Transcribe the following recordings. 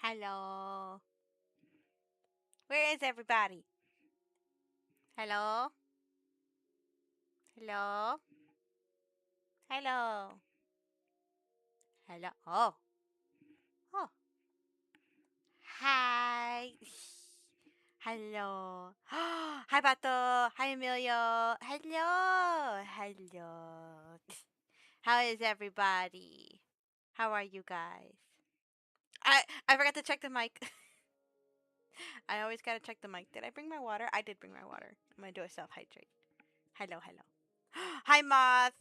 Hello. Where is everybody? Hello? Hello? Hello? Hello? Oh. Oh. Hi. Hello. Hi, Bato. Hi, Emilio. Hello. Hello. How is everybody? How are you guys? I forgot to check the mic. I always gotta check the mic. Did I bring my water? I did bring my water. I'm gonna do a self hydrate. Hello, hello. Hi, Moth.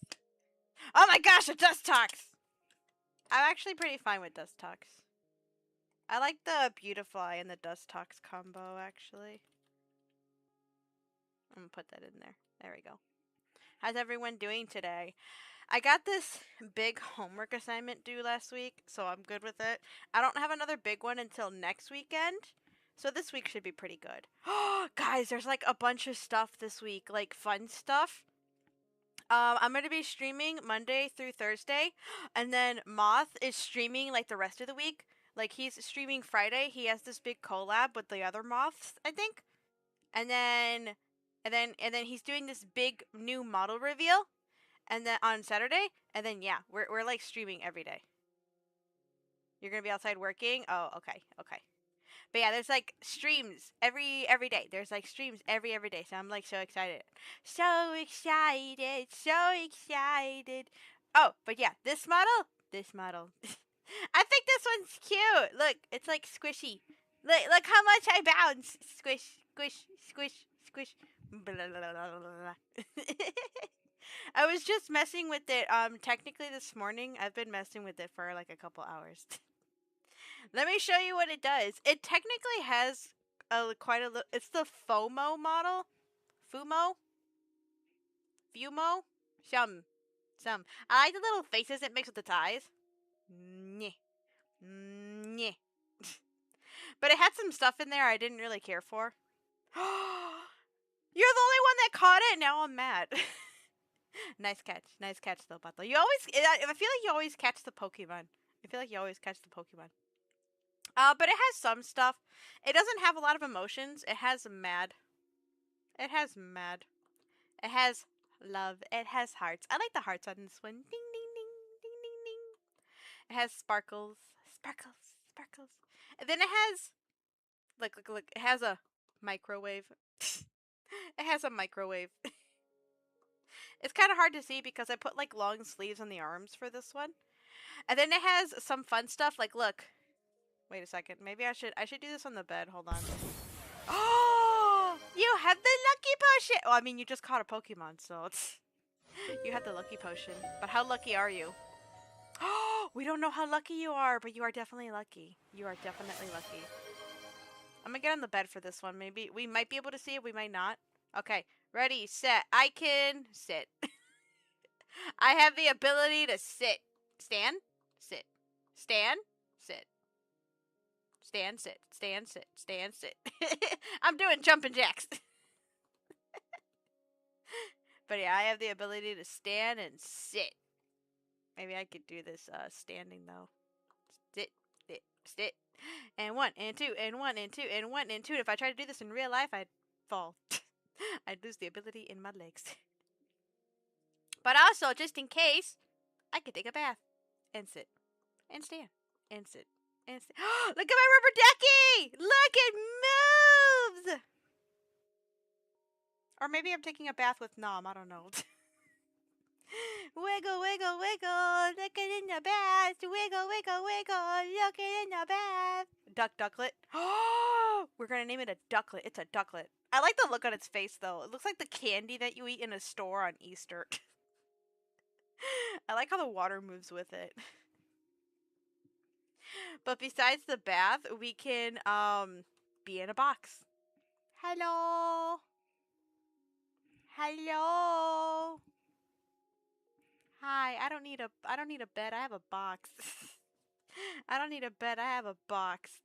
Oh my gosh, a dust talks. I'm actually pretty fine with dust talks. I like the beautify and the dust talks combo actually. I'm gonna put that in there. There we go. How's everyone doing today? I got this big homework assignment due last week, so I'm good with it. I don't have another big one until next weekend. So this week should be pretty good. Guys, there's like a bunch of stuff this week, like fun stuff. I'm gonna be streaming Monday through Thursday, and then Moth is streaming like the rest of the week. Like he's streaming Friday. He has this big collab with the other moths, I think, and then he's doing this big new model reveal, and then on Saturday, and then yeah, we're like streaming every day. You're gonna be outside working. Oh, okay, okay. But yeah, there's like streams every day. There's like streams every day. So I'm like so excited. So excited. So excited. Oh, but yeah, this model. This model. I think this one's cute. Look, it's like squishy. Look how much I bounce. Squish, squish, squish, squish. Blah, blah, blah, blah, blah. I was just messing with it technically this morning. I've been messing with it for like a couple hours. Let me show you what it does. It technically has quite a little. It's the FOMO model. Fumo? Fumo? Some. Some. I like the little faces it makes with the ties. Nyeh. Nyeh. But it had some stuff in there I didn't really care for. You're the only one that caught it. Now I'm mad. Nice catch. Nice catch, though, Bato. You always. I feel like you always catch the Pokemon. I feel like you always catch the Pokemon. But it has some stuff. It doesn't have a lot of emotions. It has mad. It has mad. It has love. It has hearts. I like the hearts on this one. Ding ding ding ding ding ding. It has sparkles, sparkles, sparkles. And then it has look. It has a microwave. It has a microwave. It's kind of hard to see because I put like long sleeves on the arms for this one. And then it has some fun stuff. Like look. Wait a second. Maybe I should do this on the bed. Hold on. Oh, you have the lucky potion. Well, I mean, you just caught a Pokemon, so it's you have the lucky potion. But how lucky are you? Oh, we don't know how lucky you are, but you are definitely lucky. You are definitely lucky. I'm gonna get on the bed for this one. Maybe we might be able to see it. We might not. Okay, ready, set. I can sit. I have the ability to sit. Stand, sit. Stand, sit. Stand, sit. Stand, sit. Stand, sit. I'm doing jumping jacks. But yeah, I have the ability to stand and sit. Maybe I could do this standing though. Sit, sit, sit. And one, and two, and one, and two, and one, and two. If I tried to do this in real life, I'd fall. I'd lose the ability in my legs. But also, just in case, I could take a bath and sit and stand and sit and stand. Look at my rubber ducky! Look, it moves! Or maybe I'm taking a bath with Nom. I don't know. Wiggle, wiggle, wiggle, look it in the bath. Wiggle, wiggle, wiggle, look it in the bath. Duck ducklet. Oh, we're gonna name it a ducklet. It's a ducklet. I like the look on its face though. It looks like the candy that you eat in a store on Easter. I like how the water moves with it. But besides the bath, we can be in a box. Hello. Hello. Hi. I don't need a bed. I have a box. I don't need a bed. I have a box.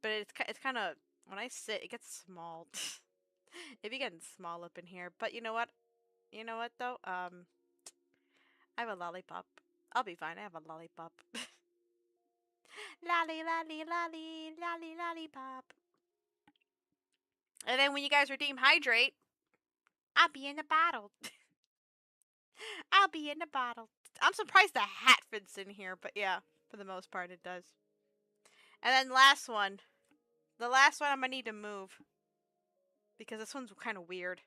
But it's kind of when I sit, it gets small. It be getting small up in here. But you know what? You know what though? I have a lollipop. I'll be fine. I have a lollipop. Lolly, lolly, lolly, lolly, lollipop. And then when you guys redeem hydrate, I'll be in the bottle. I'll be in the bottle. I'm surprised the hat fits in here, but yeah, for the most part it does. And then last one. The last one I'm gonna need to move. Because this one's kind of weird.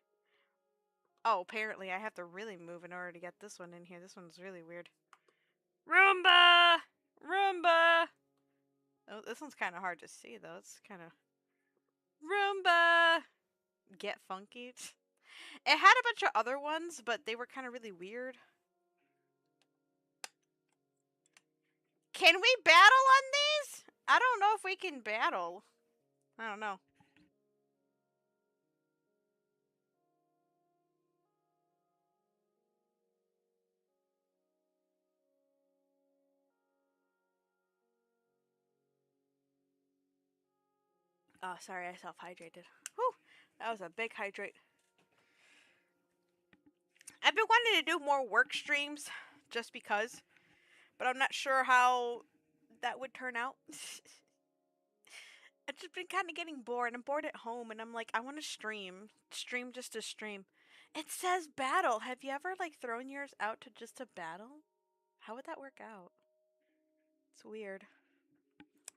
Oh, apparently I have to really move in order to get this one in here. This one's really weird. Roomba! Roomba! Oh, this one's kind of hard to see, though. It's kind of... Roomba! Get funky. It had a bunch of other ones, but they were kind of really weird. Can we battle on these? I don't know if we can battle. I don't know. Oh, sorry, I self-hydrated. Whew, that was a big hydrate. I've been wanting to do more work streams, just because. But I'm not sure how that would turn out. I've just been kind of getting bored. I'm bored at home, and I'm like, I want to stream. Stream just to stream. It says battle. Have you ever, like, thrown yours out to just to battle? How would that work out? It's weird.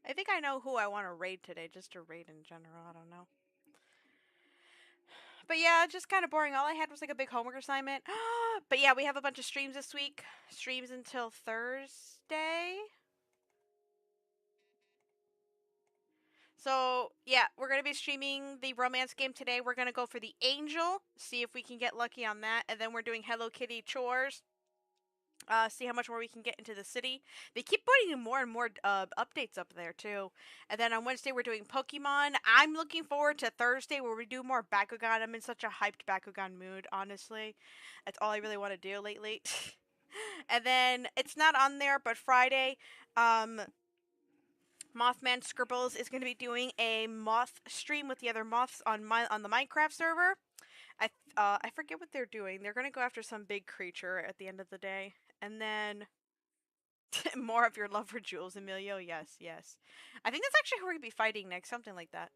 I think I know who I want to raid today, just to raid in general. I don't know. But yeah, just kind of boring. All I had was like a big homework assignment. But yeah, we have a bunch of streams this week. Streams until Thursday. So yeah, we're gonna be streaming the romance game today. We're gonna go for the angel, see if we can get lucky on that, and then we're doing Hello Kitty chores. See how much more we can get into the city. They keep putting more and more updates up there too. And then on Wednesday we're doing Pokemon. I'm looking forward to Thursday where we do more Bakugan. I'm in such a hyped Bakugan mood, honestly. That's all I really want to do lately. And then it's not on there, but Friday, Mothman Scribbles is going to be doing a moth stream with the other moths on the Minecraft server. I forget what they're doing. They're going to go after some big creature at the end of the day. And then more of your love for Jules, Emilio. Yes, yes. I think that's actually who we're going to be fighting next. Something like that.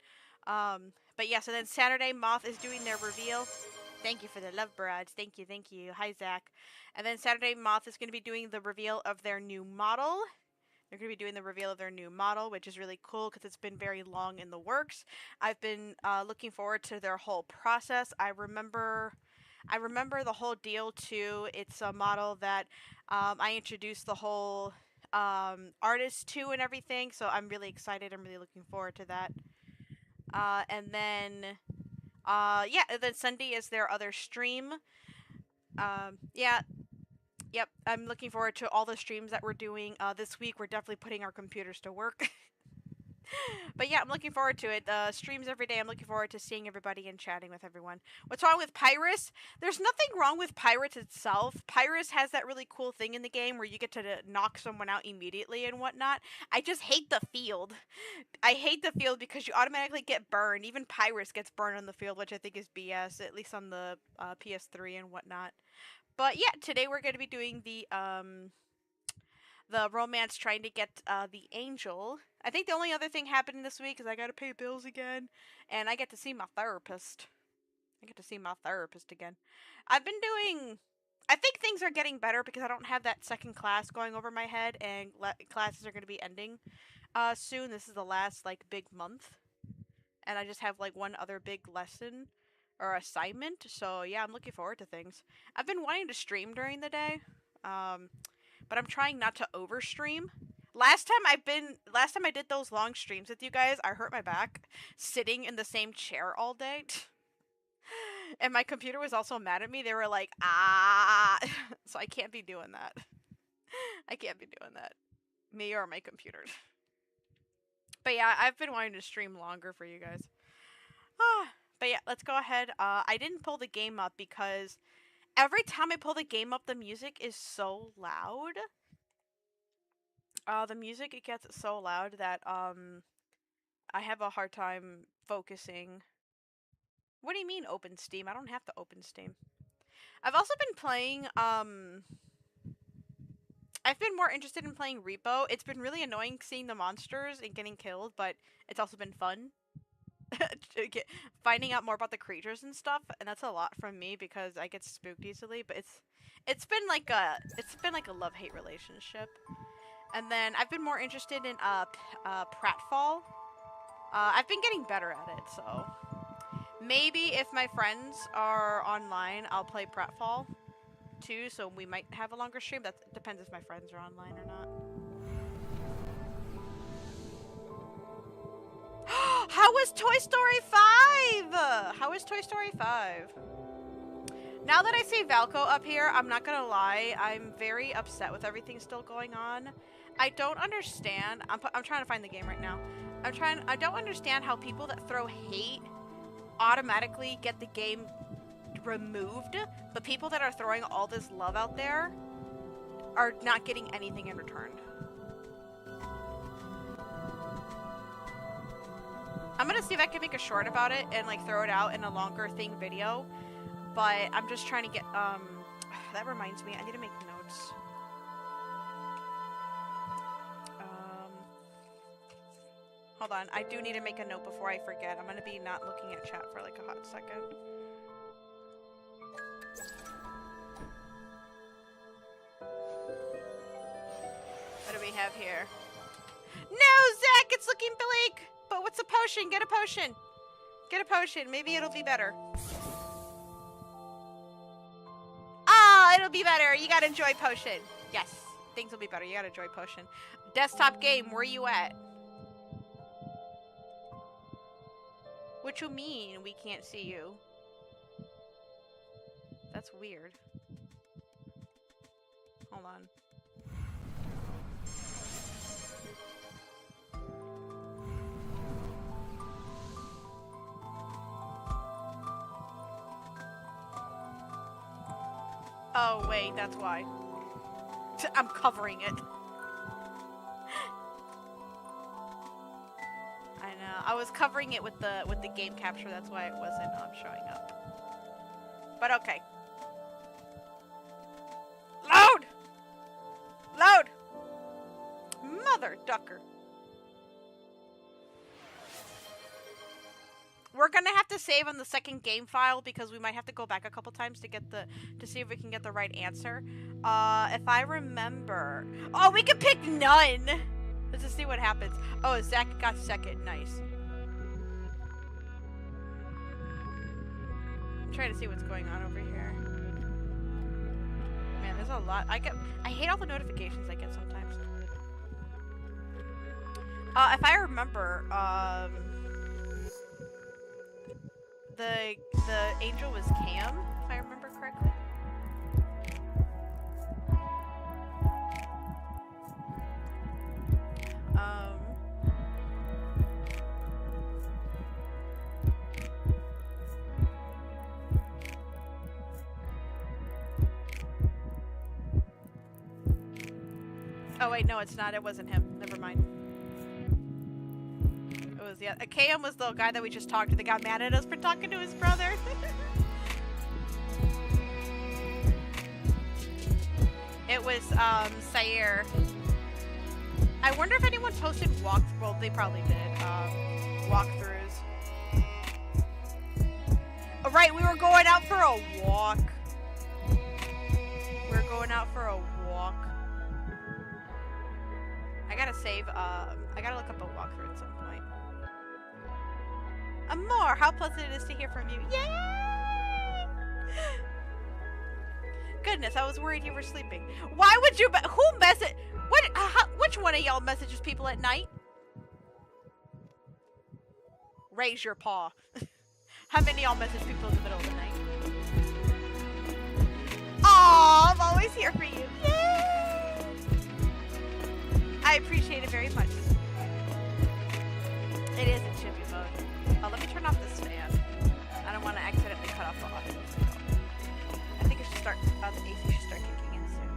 But yeah, so then Saturday, Moth is doing their reveal. Thank you for the love barrage. Thank you, thank you. Hi, Zach. And then Saturday, Moth is going to be doing the reveal of their new model. They're going to be doing the reveal of their new model, which is really cool because it's been very long in the works. I've been looking forward to their whole process. I remember the whole deal too. It's a model that I introduced the whole artist to and everything, so I'm really excited. I'm really looking forward to that. And then, yeah, and then Sunday is their other stream. Yeah, yep, I'm looking forward to all the streams that we're doing this week. We're definitely putting our computers to work. But yeah, I'm looking forward to it. Streams every day. I'm looking forward to seeing everybody and chatting with everyone. What's wrong with Pyrus? There's nothing wrong with Pyrus itself. Pyrus has that really cool thing in the game where you get to knock someone out immediately and whatnot. I just hate the field. I hate the field because you automatically get burned. Even Pyrus gets burned on the field, which I think is BS, at least on the PS3 and whatnot. But yeah, today we're going to be doing the romance trying to get the angel. I think the only other thing happening this week is I gotta pay bills again, and I get to see my therapist. I get to see my therapist again. I've been doing. I think things are getting better because I don't have that second class going over my head, and classes are going to be ending soon. This is the last like big month, and I just have like one other big lesson or assignment. So yeah, I'm looking forward to things. I've been wanting to stream during the day. But I'm trying not to overstream. Last time I did those long streams with you guys, I hurt my back sitting in the same chair all day. And my computer was also mad at me. They were like, "Ah." So I can't be doing that. I can't be doing that. Me or my computer. But yeah, I've been wanting to stream longer for you guys. But yeah, let's go ahead. I didn't pull the game up because every time I pull the game up, the music is so loud. The music, it gets so loud that I have a hard time focusing. What do you mean open Steam? I don't have to open Steam. I've also been playing I've been more interested in playing Repo. It's been really annoying seeing the monsters and getting killed, but it's also been fun. Finding out more about the creatures and stuff, and that's a lot from me because I get spooked easily. But it's been like a love-hate relationship. And then I've been more interested in Pratfall. I've been getting better at it, so maybe if my friends are online, I'll play Pratfall too. So we might have a longer stream. That depends if my friends are online or not. How was Toy Story 5? How was Toy Story 5? Now that I see Valko up here, I'm not gonna lie, I'm very upset with everything still going on. I don't understand. I'm trying to find the game right now. I don't understand how people that throw hate automatically get the game removed, but people that are throwing all this love out there are not getting anything in return. I'm gonna see if I can make a short about it and like throw it out in a longer thing video. But I'm just trying to get, that reminds me, I need to make notes. Hold on, I do need to make a note before I forget. I'm gonna be not looking at chat for like a hot second. What do we have here? No, Zach, it's looking bleak! But what's a potion? Get a potion! Get a potion, maybe it'll be better. It'll be better. You gotta enjoy potion. Yes, things will be better. You gotta enjoy potion. Desktop game, where you at? What you mean we can't see you? That's weird. Hold on. Oh, wait, that's why. I'm covering it. I know. I was covering it with the game capture, that's why it wasn't showing up. But okay. Load! Load! Mother ducker. We're gonna have to save on the second game file because we might have to go back a couple times to get to see if we can get the right answer. If I remember, oh, we can pick none. Let's just see what happens. Oh, Zach got second. Nice. I'm trying to see what's going on over here. Man, there's a lot. I hate all the notifications I get sometimes. If I remember, the angel was Cam, if I remember correctly. Oh wait, no, it's not. It wasn't him. Never mind. Yeah, Cam was the guy that we just talked to that got mad at us for talking to his brother. It was Sayer. I wonder if anyone posted well, they probably did walkthroughs. Oh, right, we were going out for a walk. We were going out for a walk. I gotta save. I gotta look up a walkthrough at some point. Amor, how pleasant it is to hear from you. Yay! Goodness, I was worried you were sleeping. Why would you? Who message? Which one of y'all messages people at night? Raise your paw. How many of y'all message people in the middle of the night? Aw, I'm always here for you. Yay! I appreciate it very much. It is in chippy mode. Oh, let me turn off this fan. I don't want to accidentally cut off the audio. I think it should start, the AC should start kicking in soon.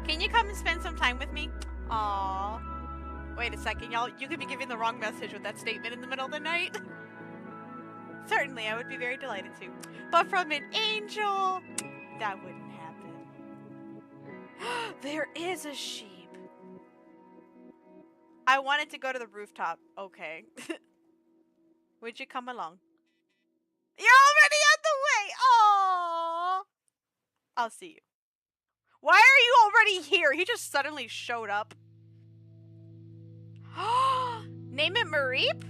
Can you come and spend some time with me? Aww. Wait a second, y'all. You could be giving the wrong message with that statement in the middle of the night. Certainly, I would be very delighted to. But from an angel, that wouldn't happen. There is a sheep. I wanted to go to the rooftop. Okay. Would you come along? You're already on the way. Oh. I'll see you. Why are you already here? He just suddenly showed up. Name it Mareep?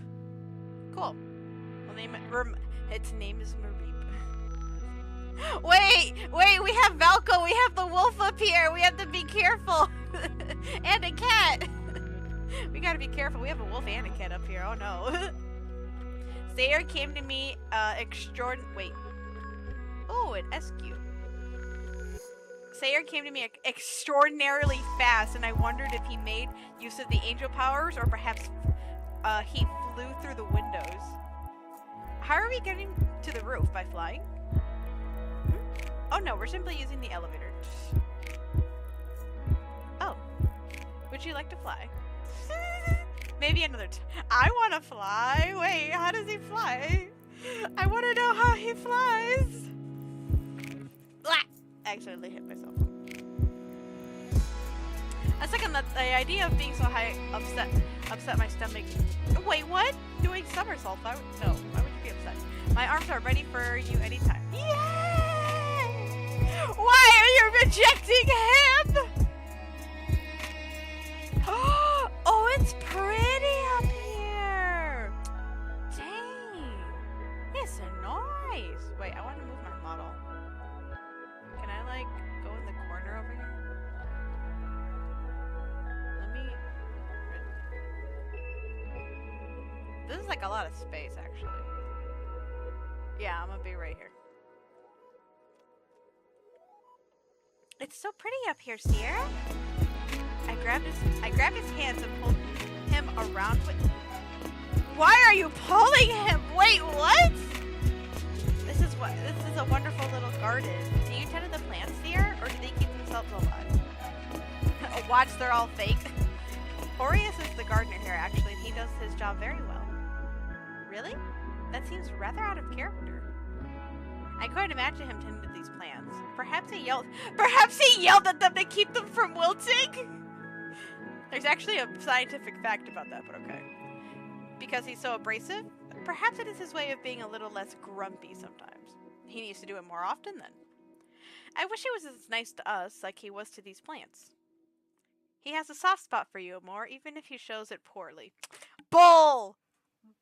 Cool. We'll name it. Its name is Mareep. Wait, we have Valko, we have the wolf up here, we have to be careful. And a cat. We gotta be careful, we have a wolf and a cat up here, oh no. Sayer came to me, wait. Oh, an SQ. Sayer came to me extraordinarily fast, and I wondered if he made use of the angel powers, or perhaps he flew through the windows. How are we getting to the roof? By flying? Oh no, we're simply using the elevator. Oh. Would you like to fly? Maybe another I want to fly. Wait, how does he fly? I want to know how he flies. Blah! I accidentally hit myself. A second, the idea of being so high upset my stomach. Wait, what? Doing somersaults? No, why would you be upset? My arms are ready for you anytime. Yay! Why are you rejecting him? Oh, it's pretty up here. Dang. It's nice. Wait, I want to move my model. Can I, like, go in the corner over here? Let me... This is, like, a lot of space, actually. Yeah, I'm gonna be right here. It's so pretty up here, Sierra. I grabbed his hands and pulled him around with... Why are you pulling him? Wait, what? This is a wonderful little garden. Do you tend to the plants here, or do they keep themselves alive? Watch, they're all fake. Boreas is the gardener here, actually, and he does his job very well. Really? That seems rather out of character. I couldn't imagine him tending to these plants. Perhaps he yelled at them to keep them from wilting? There's actually a scientific fact about that, but okay. Because he's so abrasive? Perhaps it is his way of being a little less grumpy sometimes. He needs to do it more often then. I wish he was as nice to us like he was to these plants. He has a soft spot for you, Amor, even if he shows it poorly. Bull!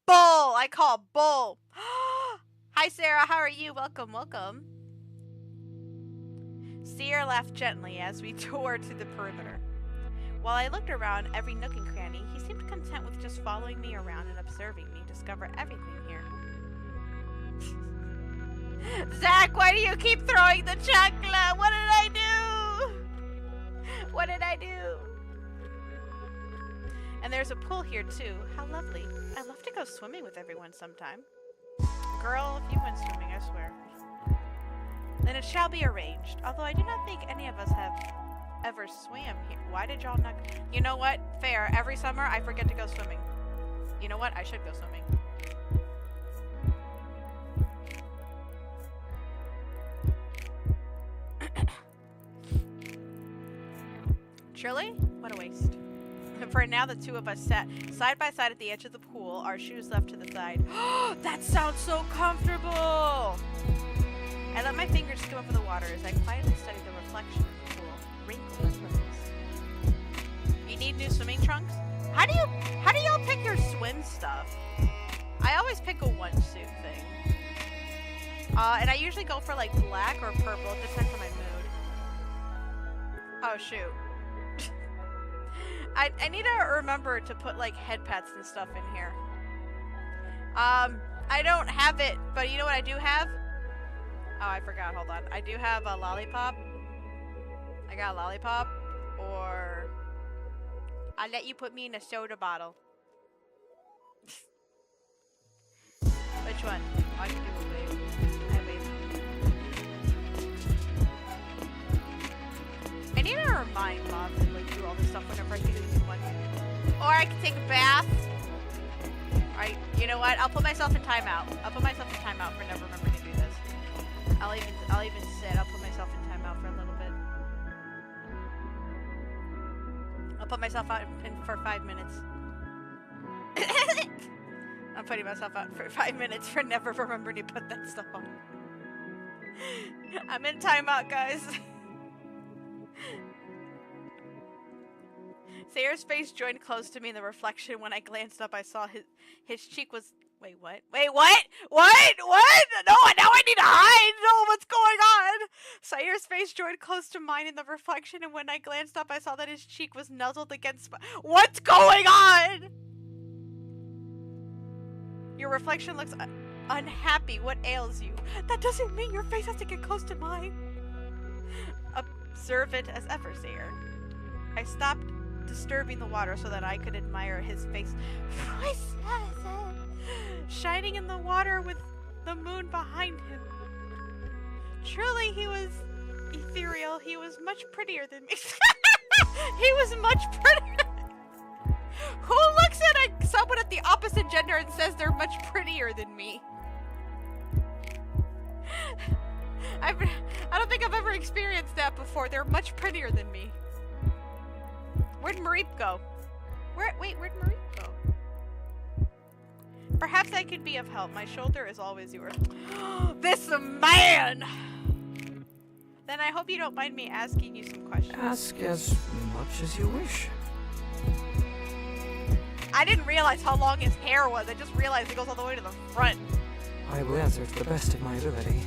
Bull! I call bull! Hi, Sarah. How are you? Welcome, welcome. Sierra laughed gently as we toured to the perimeter. While I looked around every nook and cranny, he seemed content with just following me around and observing me discover everything here. Zach, why do you keep throwing the chocolate? What did I do? What did I do? And there's a pool here too. How lovely. I'd love to go swimming with everyone sometime. Girl, if you went swimming, I swear. Then it shall be arranged. Although I do not think any of us have ever swam here. Why did y'all not... You know what? Fair. Every summer, I forget to go swimming. You know what? I should go swimming. Truly? What a waste. For now, the two of us sat side by side at the edge of the pool, our shoes left to the side. That sounds so comfortable! I let my fingers skim over the water as I quietly studied the reflection of the pool, wrinkled and ripples. You need new swimming trunks? How do y'all pick your swim stuff? I always pick a one-suit thing. And I usually go for like black or purple, it depends on my mood. Oh shoot. I need to remember to put like head pats and stuff in here. I don't have it, but you know what I do have? Oh, I forgot. Hold on. I do have a lollipop. I got a lollipop. Or I'll let you put me in a soda bottle. Which one? I can do a wave. I need to remind Mom to like do all this stuff whenever I do one. Or I can take a bath. Alright, you know what? I'll put myself in timeout. I'll put myself in timeout for never remembering to do this. I'll even sit. I'll put myself in timeout for a little bit. I'll put myself out for 5 minutes. I'm putting myself out for 5 minutes for never remembering to put that stuff on. I'm in timeout, guys. Sayer's face joined close to me in the reflection. When I glanced up, I saw his cheek was... Wait, what? Wait, what? What? What? No, now I need to hide! No, what's going on? Sayer's face joined close to mine in the reflection, and when I glanced up, I saw that his cheek was nuzzled against my... What's going on? Your reflection looks unhappy. What ails you? That doesn't mean your face has to get close to mine. Observant as ever, Sayer. I stopped disturbing the water so that I could admire his face. Shining in the water with the moon behind him. Truly, he was ethereal. He was much prettier than me. He was much prettier. Who looks at someone at the opposite gender and says they're much prettier than me? I don't think I've ever experienced that before. They're much prettier than me. Where'd Mareep go? Where'd Mareep go? Perhaps I could be of help. My shoulder is always yours. This man! Then I hope you don't mind me asking you some questions. Ask as much as you wish. I didn't realize how long his hair was. I just realized it goes all the way to the front. I will answer to the best of my ability.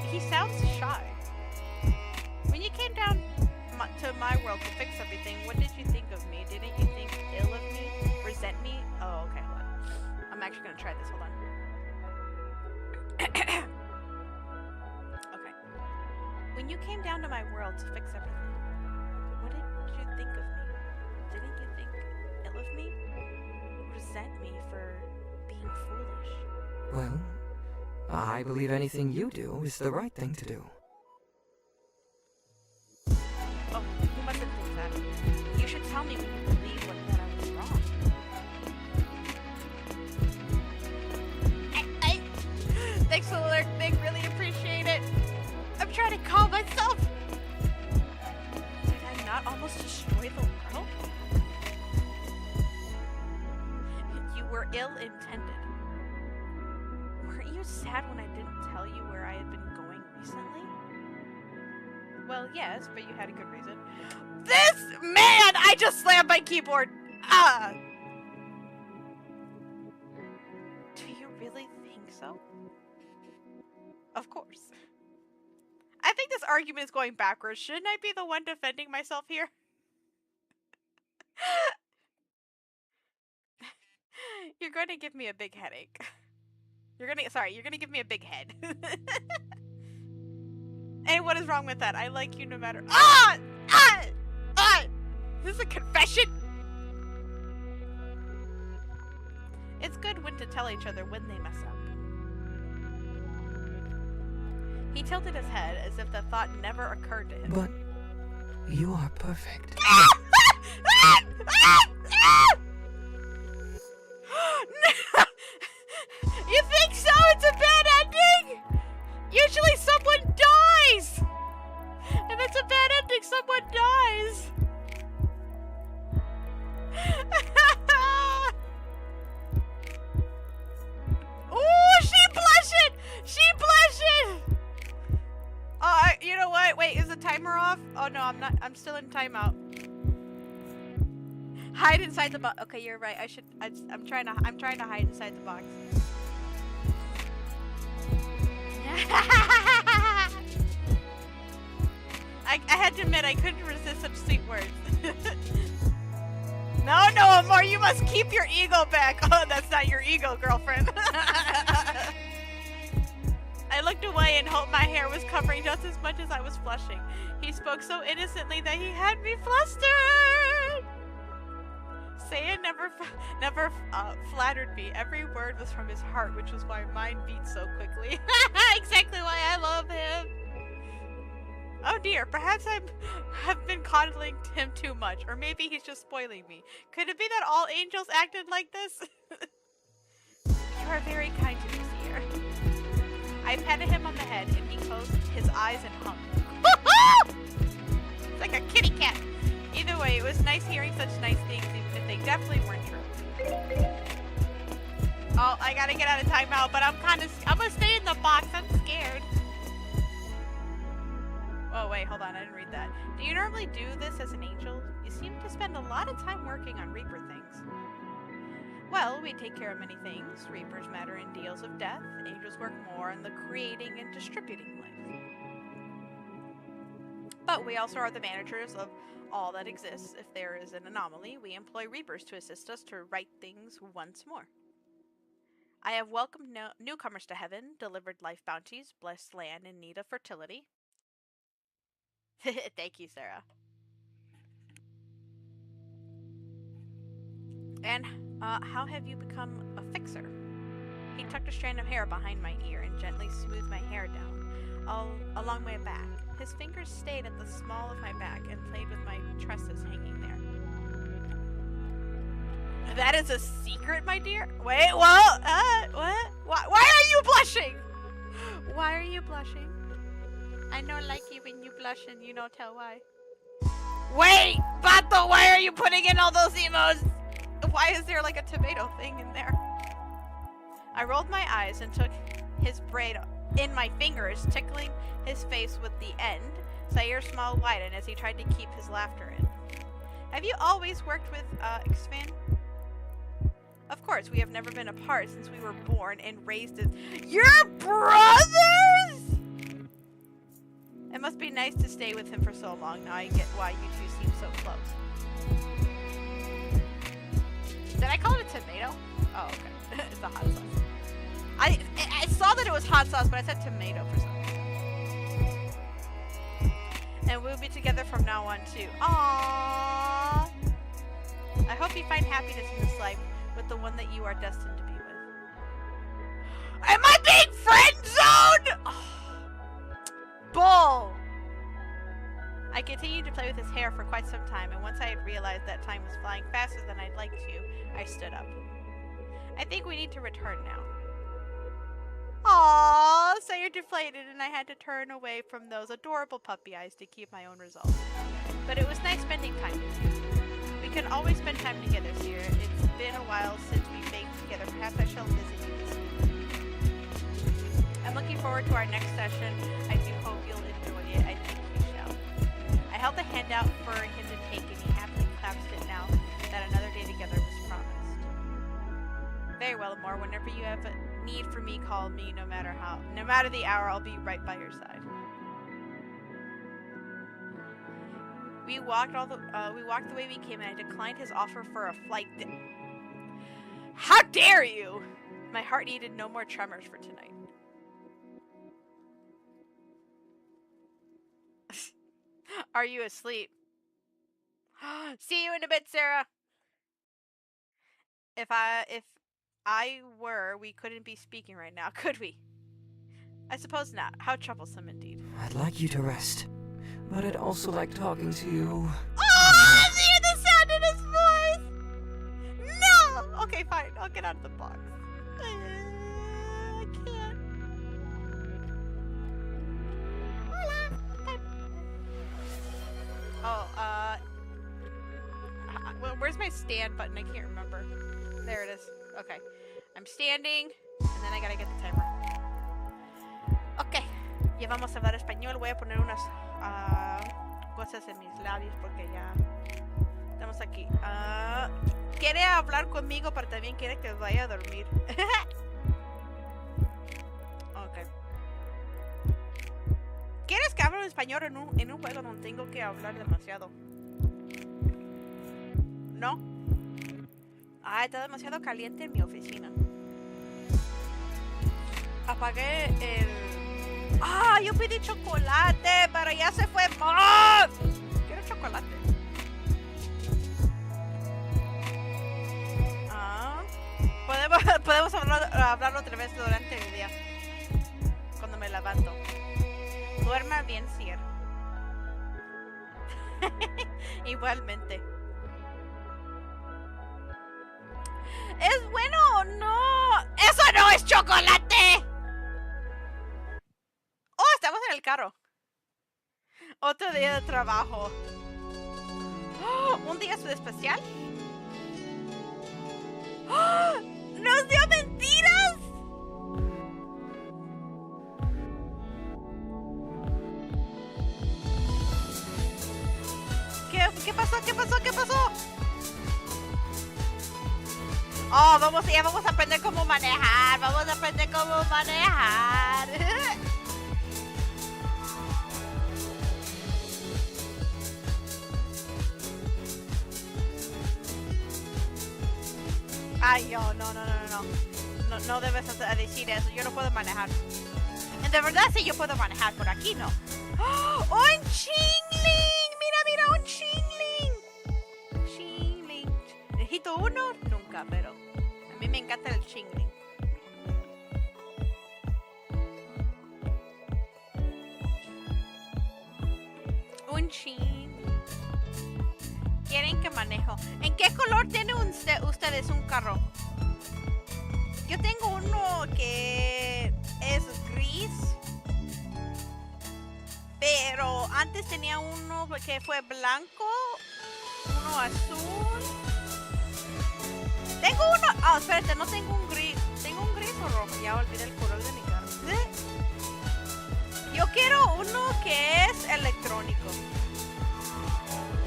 He sounds shy. When you came down to my world to fix everything, what did you think of me? Didn't you think ill of me? Resent me? Oh, okay, hold on. I'm actually gonna try this. Hold on. Okay. When you came down to my world to fix everything, what did you think of me? Didn't you think ill of me? Resent me for being foolish? Well, I believe anything you do is the right thing to do. Oh, you mustn't think that. You should tell me when you believe that I was wrong. Thanks for the alert, Nick. Really appreciate it. I'm trying to calm myself. Did I not almost destroy the world? You were ill-intended. Weren't you sad when I didn't tell you where I had been going recently? Well, yes, but you had a good reason. This man! I just slammed my keyboard! Do you really think so? Of course. I think this argument is going backwards. Shouldn't I be the one defending myself here? You're going to give me a big headache. You're gonna give me a big head. And what is wrong with that? I like you no matter. Is this a confession? It's good when to tell each other when they mess up. He tilted his head as if the thought never occurred to him. But you are perfect. You think so? It's a bad ending? Usually someone dies! And it's a bad ending, someone dies! Ooh, she blushing! She blushing! You know what? Wait, is the timer off? Oh no, I'm not. I'm still in timeout. Hide inside the box. Okay, you're right. I'm trying to hide inside the box. I had to admit I couldn't resist such sweet words. No, Amor, you must keep your ego back. Oh, that's not your ego, girlfriend. I looked away and hoped my hair was covering just as much as I was flushing. He spoke so innocently that he had me flustered. Saya never flattered me. Every word was from his heart, which was why mine beat so quickly. Exactly why I love him. Oh dear, perhaps I have been coddling him too much, or maybe he's just spoiling me. Could it be that all angels acted like this? You are very kind to me, Seer. I patted him on the head, and he closed his eyes and hung. It's like a kitty cat. Either way, Anyway, it was nice hearing such nice things, even if they definitely weren't true. Oh, I gotta get out of timeout, but I'm gonna stay in the box. I'm scared. Oh, wait, hold on. I didn't read that. Do you normally do this as an angel? You seem to spend a lot of time working on Reaper things. Well, we take care of many things. Reapers matter in deals of death. Angels work more on the creating and distributing life. But we also are the managers of all that exists. If there is an anomaly, we employ Reapers to assist us to right things once more. I have welcomed newcomers to heaven, delivered life bounties, blessed land in need of fertility. Thank you, Sarah. And how have you become a fixer? He tucked a strand of hair behind my ear and gently smoothed my hair down, along my back. His fingers stayed at the small of my back and played with my tresses hanging there. That is a secret, my dear? Wait, what? What? Why are you blushing? Why are you blushing? I don't like you when you blush and you don't tell why. Wait! Bato, why are you putting in all those emos? Why is there like a tomato thing in there? I rolled my eyes and took his braid in my fingers, tickling his face with the end. Sair's smile widened as he tried to keep his laughter in. Have you always worked with Xfin? Of course, we have never been apart since we were born and raised as your brothers! It must be nice to stay with him for so long. Now I get why you two seem so close. Did I call it a tomato? Oh, okay. It's a hot sauce. I saw that it was hot sauce, but I said tomato for some reason. And we'll be together from now on, too. Aww! I hope you find happiness in this life with the one that you are destined to be with. Am I being friend-zoned? Oh. Bull! I continued to play with his hair for quite some time, and once I had realized that time was flying faster than I'd like to, I stood up. I think we need to return now. Aww, Sayer deflated, and I had to turn away from those adorable puppy eyes to keep my own resolve. But it was nice spending time with you. We can always spend time together, Sierra. It's been a while since we baked together. Perhaps I shall visit you this evening. I'm looking forward to our next session. I do hope you'll enjoy it. I think you shall. I held the hand out for him to take, and he happily clasped it now that another day together was promised. Very well, Amor. Whenever you have a need for me, call me. No matter the hour, I'll be right by your side. We walked the way we came, and I declined his offer for a flight. How dare you! My heart needed no more tremors for tonight. Are you asleep? See you in a bit, Sarah. If I were, we couldn't be speaking right now, could we? I suppose not. How troublesome indeed. I'd like you to rest, but I'd also like talking to you. Oh, hear the sound in his voice! No! Okay, fine. I'll get out of the box. I can't. Oh, where's my stand button? I can't remember. There it is. Okay. I'm standing, and then I gotta get the timer. Okay. Ya vamos a hablar español. Voy a poner unas cosas en mis labios porque ya estamos aquí. Quiere hablar conmigo, pero también quiere que vaya a dormir. Okay. ¿Quieres que hable en español en un juego donde tengo que hablar demasiado? ¿No? Ah, está demasiado caliente en mi oficina. Apagué el... ¡Ah! Yo pedí chocolate, pero ya se fue más. Quiero chocolate. Ah. Podemos hablarlo otra vez durante el día. Cuando me levanto. Duerma bien, Sir. Igualmente. ¿Es bueno o no? ¡Eso no es chocolate! ¡Oh, estamos en el carro! Otro día de trabajo. ¡Oh! ¿Un día especial? ¡Oh! ¡Nos dio mentiras! ¿Qué pasó? ¿Qué pasó? ¿Qué pasó? Oh, ya vamos a aprender cómo manejar. Vamos a aprender cómo manejar. Ay, no, no, no, no, no. No, no debes decir eso. Yo no puedo manejar. De verdad sí yo puedo manejar. Por aquí no. ¡Oh! ¡Un chingling! Mira, mira, un chingling. Chingling. ¿Necesito uno? Nunca, pero a mí me encanta el chingling. Un chingling. ¿Quieren que manejo? ¿En qué color tiene ustedes un carro? Yo tengo uno que es gris. Pero antes tenía uno que fue blanco. Uno azul. Tengo uno... Oh, espérate, no tengo un gris. ¿Tengo un gris o rojo? Ya olvidé el color de mi carro. Yo quiero uno que es electrónico.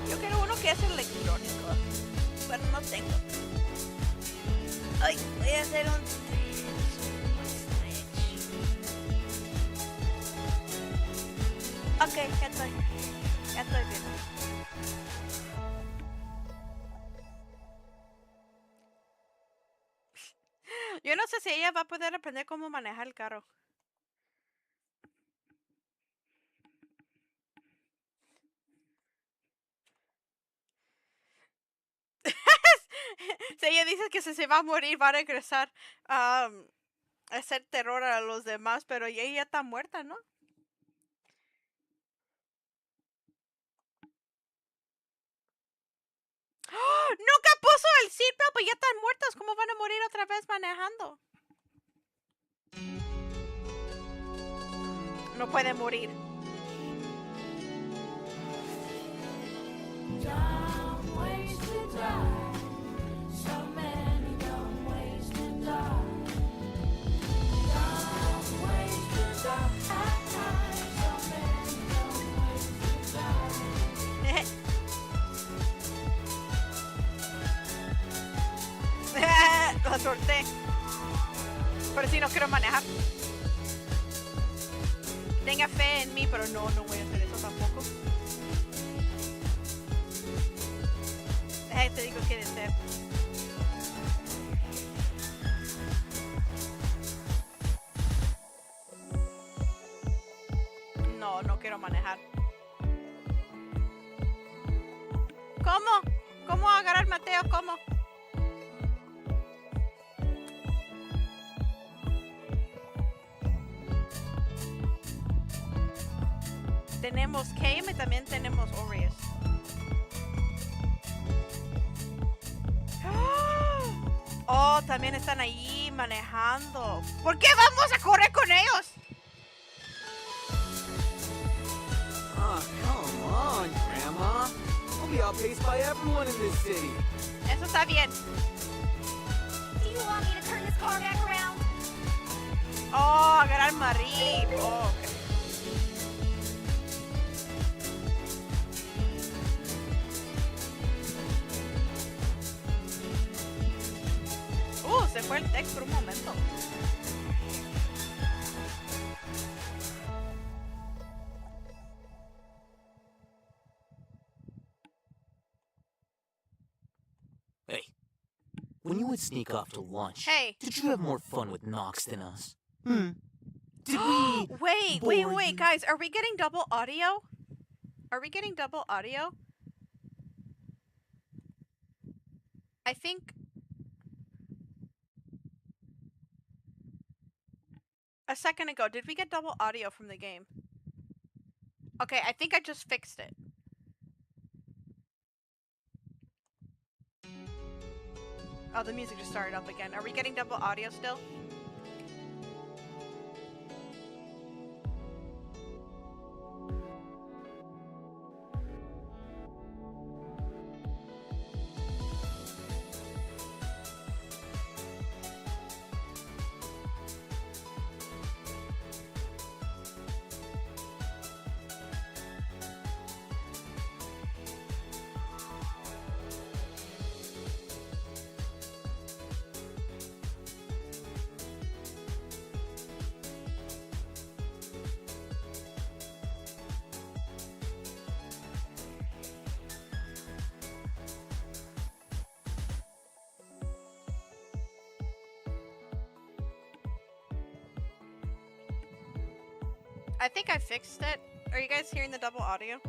Yo quiero uno que es electrónico. Pero no tengo. Ay, voy a hacer un stretch. Ok, ya estoy. Ya estoy bien. Yo no sé si ella va a poder aprender cómo manejar el carro. Si ella dice que si se va a morir va a regresar a hacer terror a los demás, pero ella ya está muerta, ¿no? ¡Oh! Nunca puso el seatbelt, pues ya están muertos. ¿Cómo van a morir otra vez manejando? No puede morir. Lo solté. Pero si no quiero manejar. Tenga fe en mí, pero no voy a hacer eso tampoco. Te digo que de ser. No quiero manejar. ¿Cómo? ¿Cómo agarrar Mateo? ¿Cómo? Tenemos Kame y también tenemos Oreos. Oh, también están ahí manejando. ¿Por qué vamos a correr con ellos? Oh, come on, Grandma. I'll be outpaced by everyone in this city. Eso está bien. Do you want me to turn this car back around? Oh, agarrar Marie. Oh, okay. Se fue el text por un momento. Hey, when you would sneak off to lunch, Hey. did you have more fun with Nox than us? Did we... Wait, guys, are we getting double audio? Are we getting double audio? I think... A second ago, did we get double audio from the game? Okay, I think I just fixed it. Oh, the music just started up again. Are we getting double audio still? I think I fixed it. Are you guys hearing the double audio?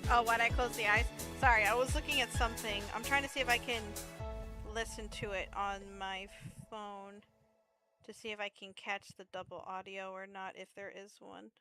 Oh, why'd I close the eyes? Sorry, I was looking at something. I'm trying to see if I can listen to it on my phone to see if I can catch the double audio or not, if there is one.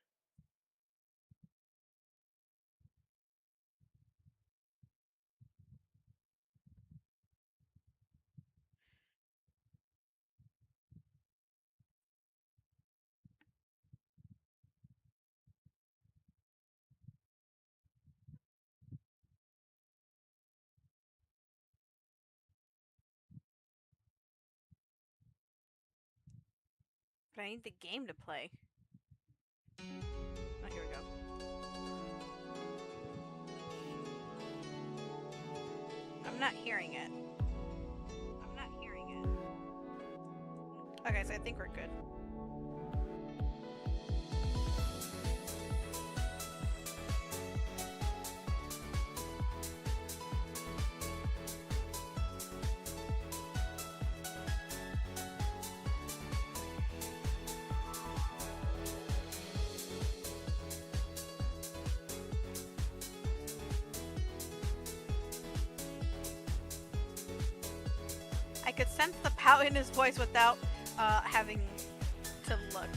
But I need the game to play. Oh, here we go. I'm not hearing it. Okay, so I think we're good. I could sense the pout in his voice without having to look.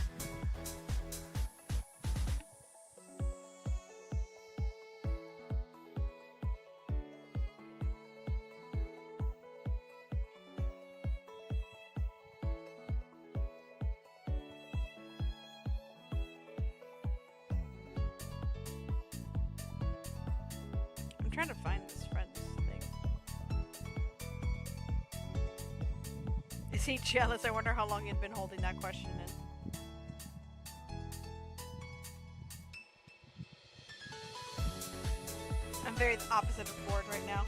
I'm trying to find this friend's thing. Is he jealous? I wonder how long he'd been holding that question in. I'm very opposite of bored right now.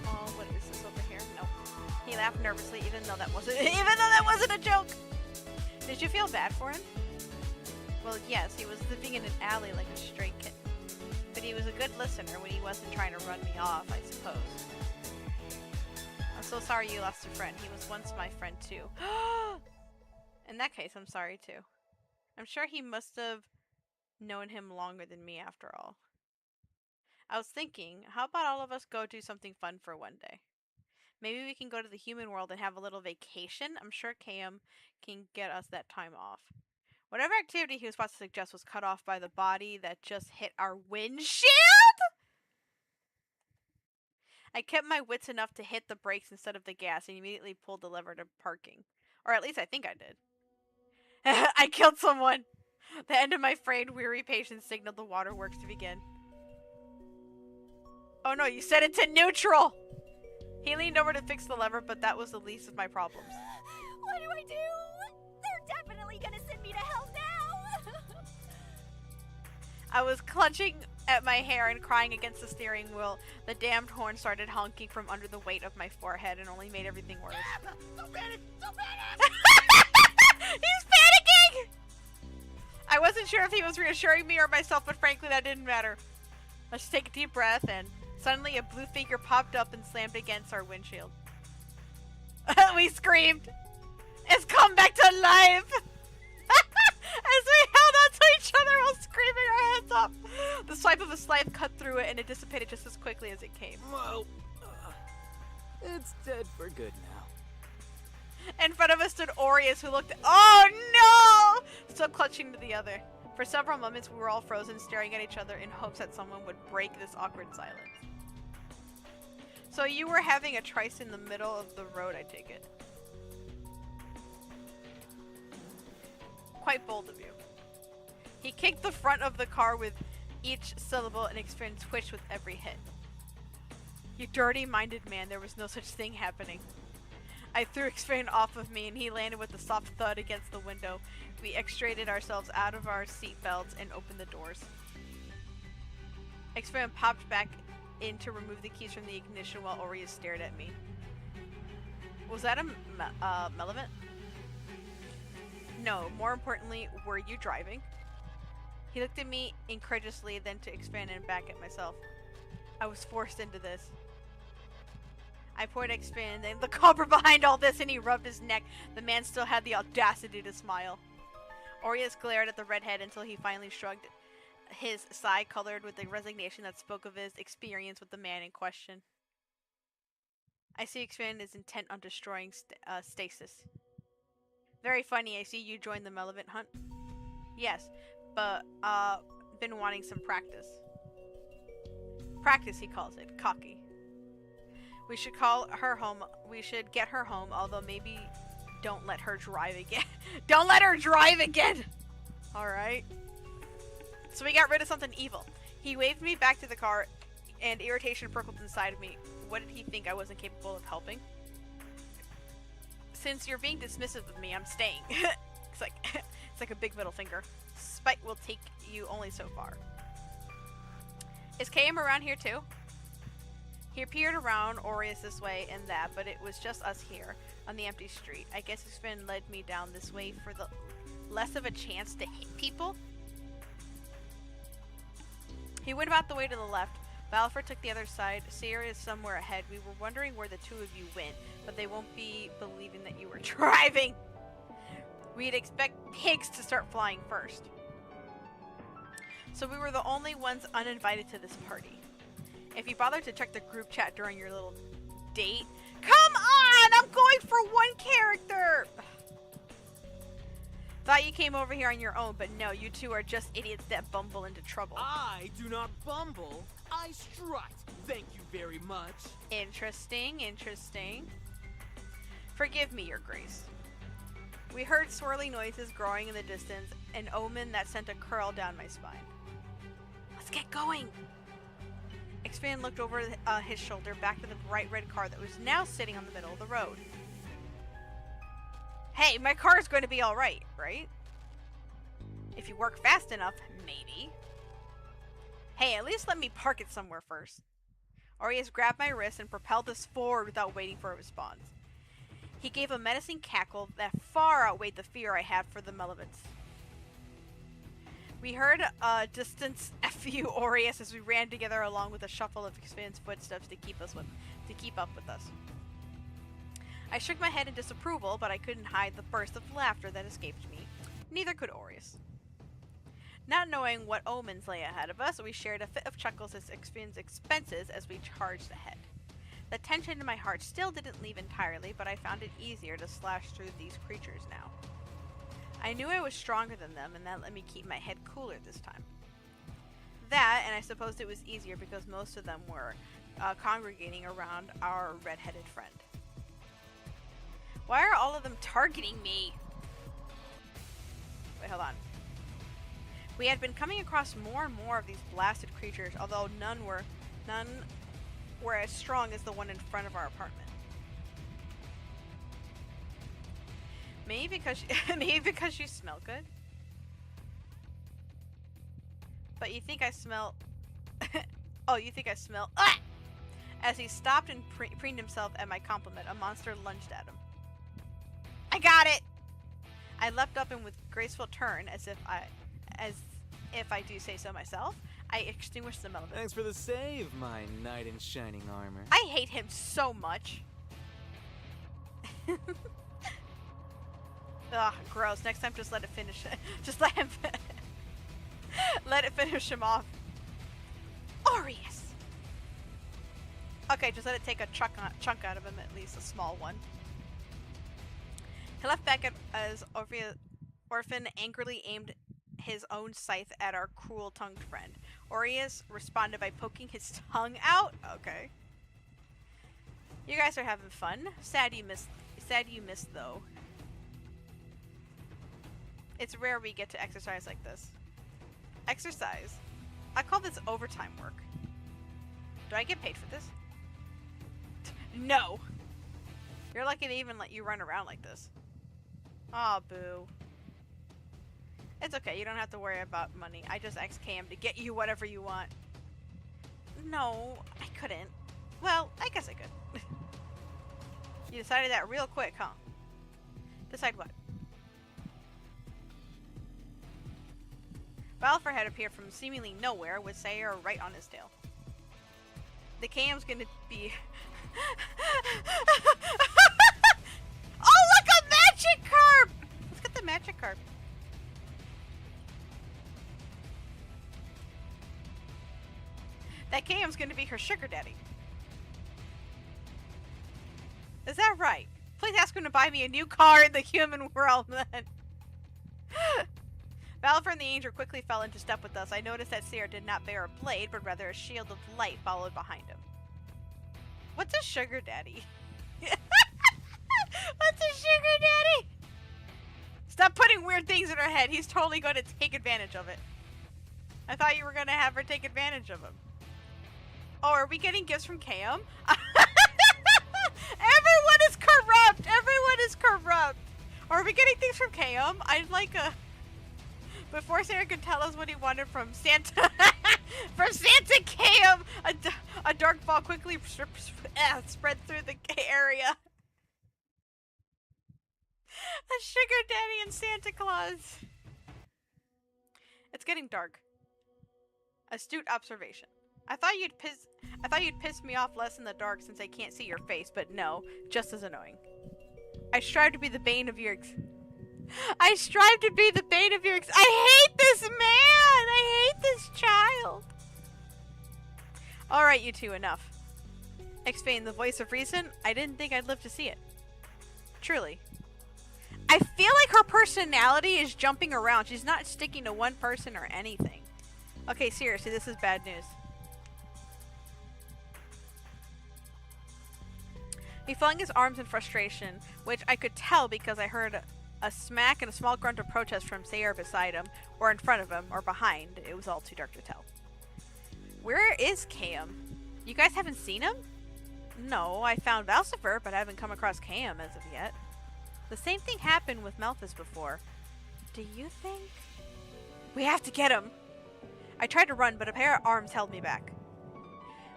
Oh, what is this over here? Nope. He laughed nervously, even though that wasn't a joke. Did you feel bad for him? Well, yes, he was living in an alley like a stray kitten. But he was a good listener when he wasn't trying to run me off, I suppose. I'm so sorry you lost a friend. He was once my friend too. In that case, I'm sorry too. I'm sure he must have known him longer than me after all. I was thinking, how about all of us go do something fun for one day? Maybe we can go to the human world and have a little vacation. I'm sure KM can get us that time off. Whatever activity he was about to suggest was cut off by the body that just hit our windshield? I kept my wits enough to hit the brakes instead of the gas and immediately pulled the lever to parking. Or at least I think I did. I killed someone! The end of my frayed, weary patience signaled the waterworks to begin. Oh no, you set it to neutral! He leaned over to fix the lever, but that was the least of my problems. What do I do? They're definitely gonna send me to hell now! I was clutching at my hair and crying against the steering wheel. The damned horn started honking from under the weight of my forehead and only made everything worse. Don't panic! Don't panic! He's panicking! I wasn't sure if he was reassuring me or myself, but frankly that didn't matter. Let's take a deep breath, and suddenly a blue figure popped up and slammed against our windshield. We screamed. It's come back to life! As we held on to each other while screaming our heads off. The swipe of a scythe cut through it and it dissipated just as quickly as it came. Well, it's dead for good now. In front of us stood Aureus, who looked— oh no! Still clutching to the other. For several moments we were all frozen, staring at each other in hopes that someone would break this awkward silence. So you were having a trice in the middle of the road, I take it. Quite bold of you. He kicked the front of the car with each syllable and experienced twitch with every hit. You dirty-minded man, there was no such thing happening. I threw Experian off of me and he landed with a soft thud against the window. We extricated ourselves out of our seatbelts and opened the doors. Experian popped back in to remove the keys from the ignition while Aureus stared at me. Was that a Malevolent? No, more importantly, were you driving? He looked at me incredulously, then to Expand and back at myself. I was forced into this. I pointed at Expand, then the culprit behind all this, and he rubbed his neck. The man still had the audacity to smile. Aureus glared at the redhead until he finally shrugged, his sigh colored with the resignation that spoke of his experience with the man in question. I see Expand is intent on destroying Stasis. Very funny, I see you joined the Malevolent hunt. Yes, but, been wanting some practice. Practice, he calls it. Cocky. We should call her home. We should get her home, although maybe don't let her drive again. Don't let her drive again! Alright. So we got rid of something evil. He waved me back to the car, and irritation prickled inside of me. What did he think, I wasn't capable of helping? Since you're being dismissive of me, I'm staying. It's like a big middle finger. Spite will take you only so far. Is KM around here too? He peered around Aureus this way and that, but it was just us here on the empty street. I guess his friend led me down this way for the less of a chance to hit people. He went about the way to the left. Valford took the other side. Sierra is somewhere ahead. We were wondering where the two of you went, but they won't be believing that you were driving. We'd expect pigs to start flying first. So we were the only ones uninvited to this party. If you bothered to check the group chat during your little date, come on! I'm going for one character! Thought you came over here on your own, but no, you two are just idiots that bumble into trouble. I do not bumble. I strut. Thank you very much. Interesting, interesting. Forgive me, Your Grace. We heard swirly noises growing in the distance, an omen that sent a curl down my spine. Let's get going! Expand looked over his shoulder back to the bright red car that was now sitting on the middle of the road. Hey, my car is going to be alright, right? If you work fast enough, maybe. Hey, at least let me park it somewhere first. Aureus grabbed my wrist and propelled us forward without waiting for a response. He gave a menacing cackle that far outweighed the fear I had for the Malevolents. We heard a distant FU Aureus as we ran together along with a shuffle of Expand's footsteps to keep up with us. I shook my head in disapproval, but I couldn't hide the burst of laughter that escaped me. Neither could Aureus. Not knowing what omens lay ahead of us, we shared a fit of chuckles at Expand's expenses as we charged ahead. The tension in my heart still didn't leave entirely, but I found it easier to slash through these creatures now. I knew I was stronger than them, and that let me keep my head cooler this time. That, and I supposed it was easier because most of them were congregating around our red-headed friend. Why are all of them targeting me? Wait, hold on. We had been coming across more and more of these blasted creatures, although none were as strong as the one in front of our apartment. Maybe because you smell good. But you think I smell? Oh, you think I smell? Ah! As he stopped and preened himself at my compliment, a monster lunged at him. I got it! I leapt up and with graceful turn, as if I do say so myself, I extinguished the Malevolent. Thanks for the save, my knight in shining armor. I hate him so much. Ugh, gross. Next time, just let it finish. Just let him. Let it finish him off. Aureus. Okay, just let it take a chunk out of him, at least a small one. He left back as Orphan angrily aimed his own scythe at our cruel-tongued friend. Aureus responded by poking his tongue out. Okay. You guys are having fun. Sad you missed though. It's rare we get to exercise like this. Exercise? I call this overtime work. Do I get paid for this? No! You're lucky they even let you run around like this. Aw, boo. It's okay, you don't have to worry about money. I just XKM to get you whatever you want. No, I couldn't. Well, I guess I could. You decided that real quick, huh? Decide what? Balfour had appeared from seemingly nowhere with Sayer right on his tail. The KM's gonna be... Oh, look, a magic carp! Let's get the magic carp. That KM's gonna be her sugar daddy. Is that right? Please ask him to buy me a new car in the human world, then. Balfour and the Angel quickly fell into step with us. I noticed that Sayer did not bear a blade, but rather a shield of light followed behind him. What's a sugar daddy? What's a sugar daddy? Stop putting weird things in her head. He's totally going to take advantage of it. I thought you were going to have her take advantage of him. Oh, are we getting gifts from KM? Everyone is corrupt! Everyone is corrupt! Are we getting things from KM? I'd like a... Before Sayer could tell us what he wanted from Santa... from Santa KM! A dark ball quickly spread through the area. A sugar daddy and Santa Claus. It's getting dark. Astute observation. I thought you'd piss me off less in the dark since I can't see your face, but no, just as annoying. I strive to be the bane of your I hate this man! I hate this child! Alright, you two, enough. Explain the voice of reason. I didn't think I'd live to see it. Truly. I feel like her personality is jumping around. She's not sticking to one person or anything. Okay, seriously, this is bad news. He flung his arms in frustration, which I could tell because I heard a smack and a small grunt of protest from Sayer beside him, or in front of him, or behind. It was all too dark to tell. Where is KM? You guys haven't seen him? No, I found Valsifer, but I haven't come across KM as of yet. The same thing happened with Malthus before. Do you think? We have to get him! I tried to run, but a pair of arms held me back.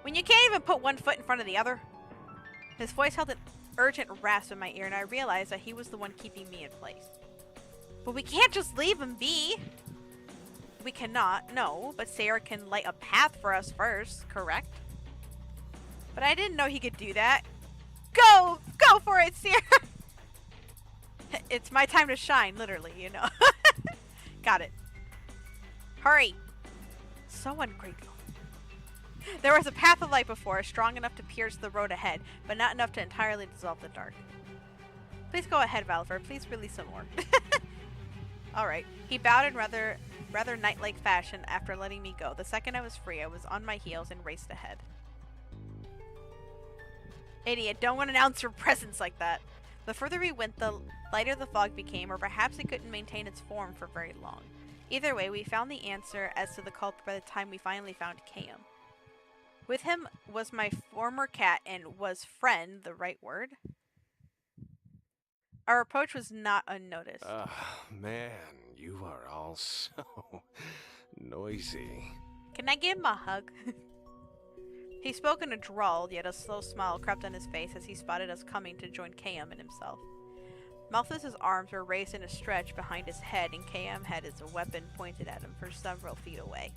When you can't even put one foot in front of the other? His voice held an urgent rasp in my ear, and I realized that he was the one keeping me in place. But we can't just leave him be! We cannot, no, but Sayer can light a path for us first, correct? But I didn't know he could do that. Go! Go for it, Sayer! It's my time to shine, literally, you know. Got it. Hurry! So ungrateful. There was a path of light before us, strong enough to pierce the road ahead, but not enough to entirely dissolve the dark. Please go ahead, Valver. Please release some more. Alright. He bowed in rather knight-like fashion after letting me go. The second I was free, I was on my heels and raced ahead. Idiot, don't want to announce your presence like that. The further we went, the lighter the fog became, or perhaps it couldn't maintain its form for very long. Either way, we found the answer as to the culprit by the time we finally found KM. With him was my former cat, and was friend the right word? Our approach was not unnoticed. Man, you are all so noisy. Can I give him a hug? He spoke in a drawl, yet a slow smile crept on his face as he spotted us coming to join KM and himself. Malthus's arms were raised in a stretch behind his head, and KM had his weapon pointed at him from several feet away.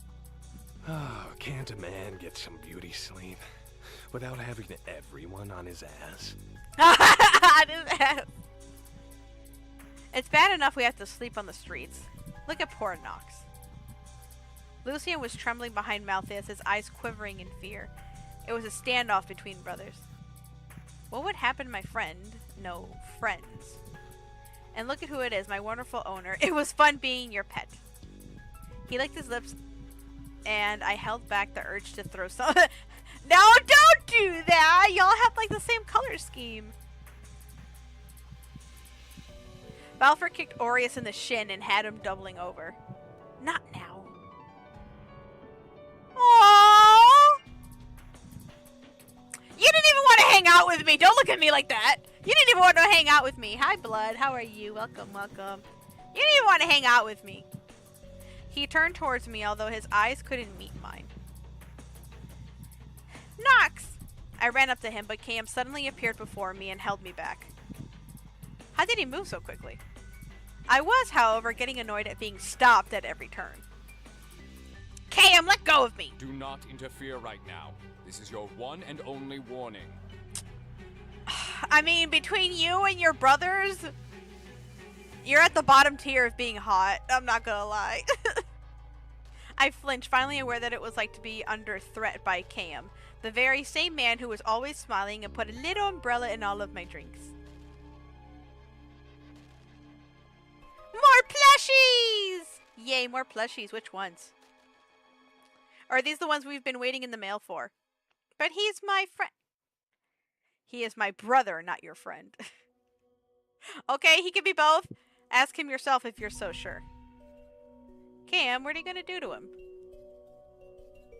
Oh, can't a man get some beauty sleep without having everyone on his ass? On his ass. It's bad enough we have to sleep on the streets. Look at poor Nox. Lucian was trembling behind Malthus, his eyes quivering in fear. It was a standoff between brothers. What would happen to my friend? No, friends. And look at who it is, my wonderful owner. It was fun being your pet. He licked his lips, and I held back the urge to throw some... No, don't do that! Y'all have like the same color scheme. Balfour kicked Aureus in the shin and had him doubling over. Not now. Aww! You didn't even want to hang out with me! Don't look at me like that! You didn't even want to hang out with me. Hi, Blood. How are you? Welcome, welcome. You didn't even want to hang out with me. He turned towards me, although his eyes couldn't meet mine. Nox! I ran up to him, but Cam suddenly appeared before me and held me back. How did he move so quickly? I was, however, getting annoyed at being stopped at every turn. Cam, let go of me! Do not interfere right now. This is your one and only warning. I mean, between you and your brothers, you're at the bottom tier of being hot. I'm not gonna lie. I flinched, finally aware that it was like to be under threat by Cam, the very same man who was always smiling and put a little umbrella in all of my drinks. More plushies! Yay, more plushies. Which ones? Or are these the ones we've been waiting in the mail for? But he's my friend. He is my brother, not your friend. Okay, he can be both. Ask him yourself if you're so sure. Cam, what are you gonna do to him?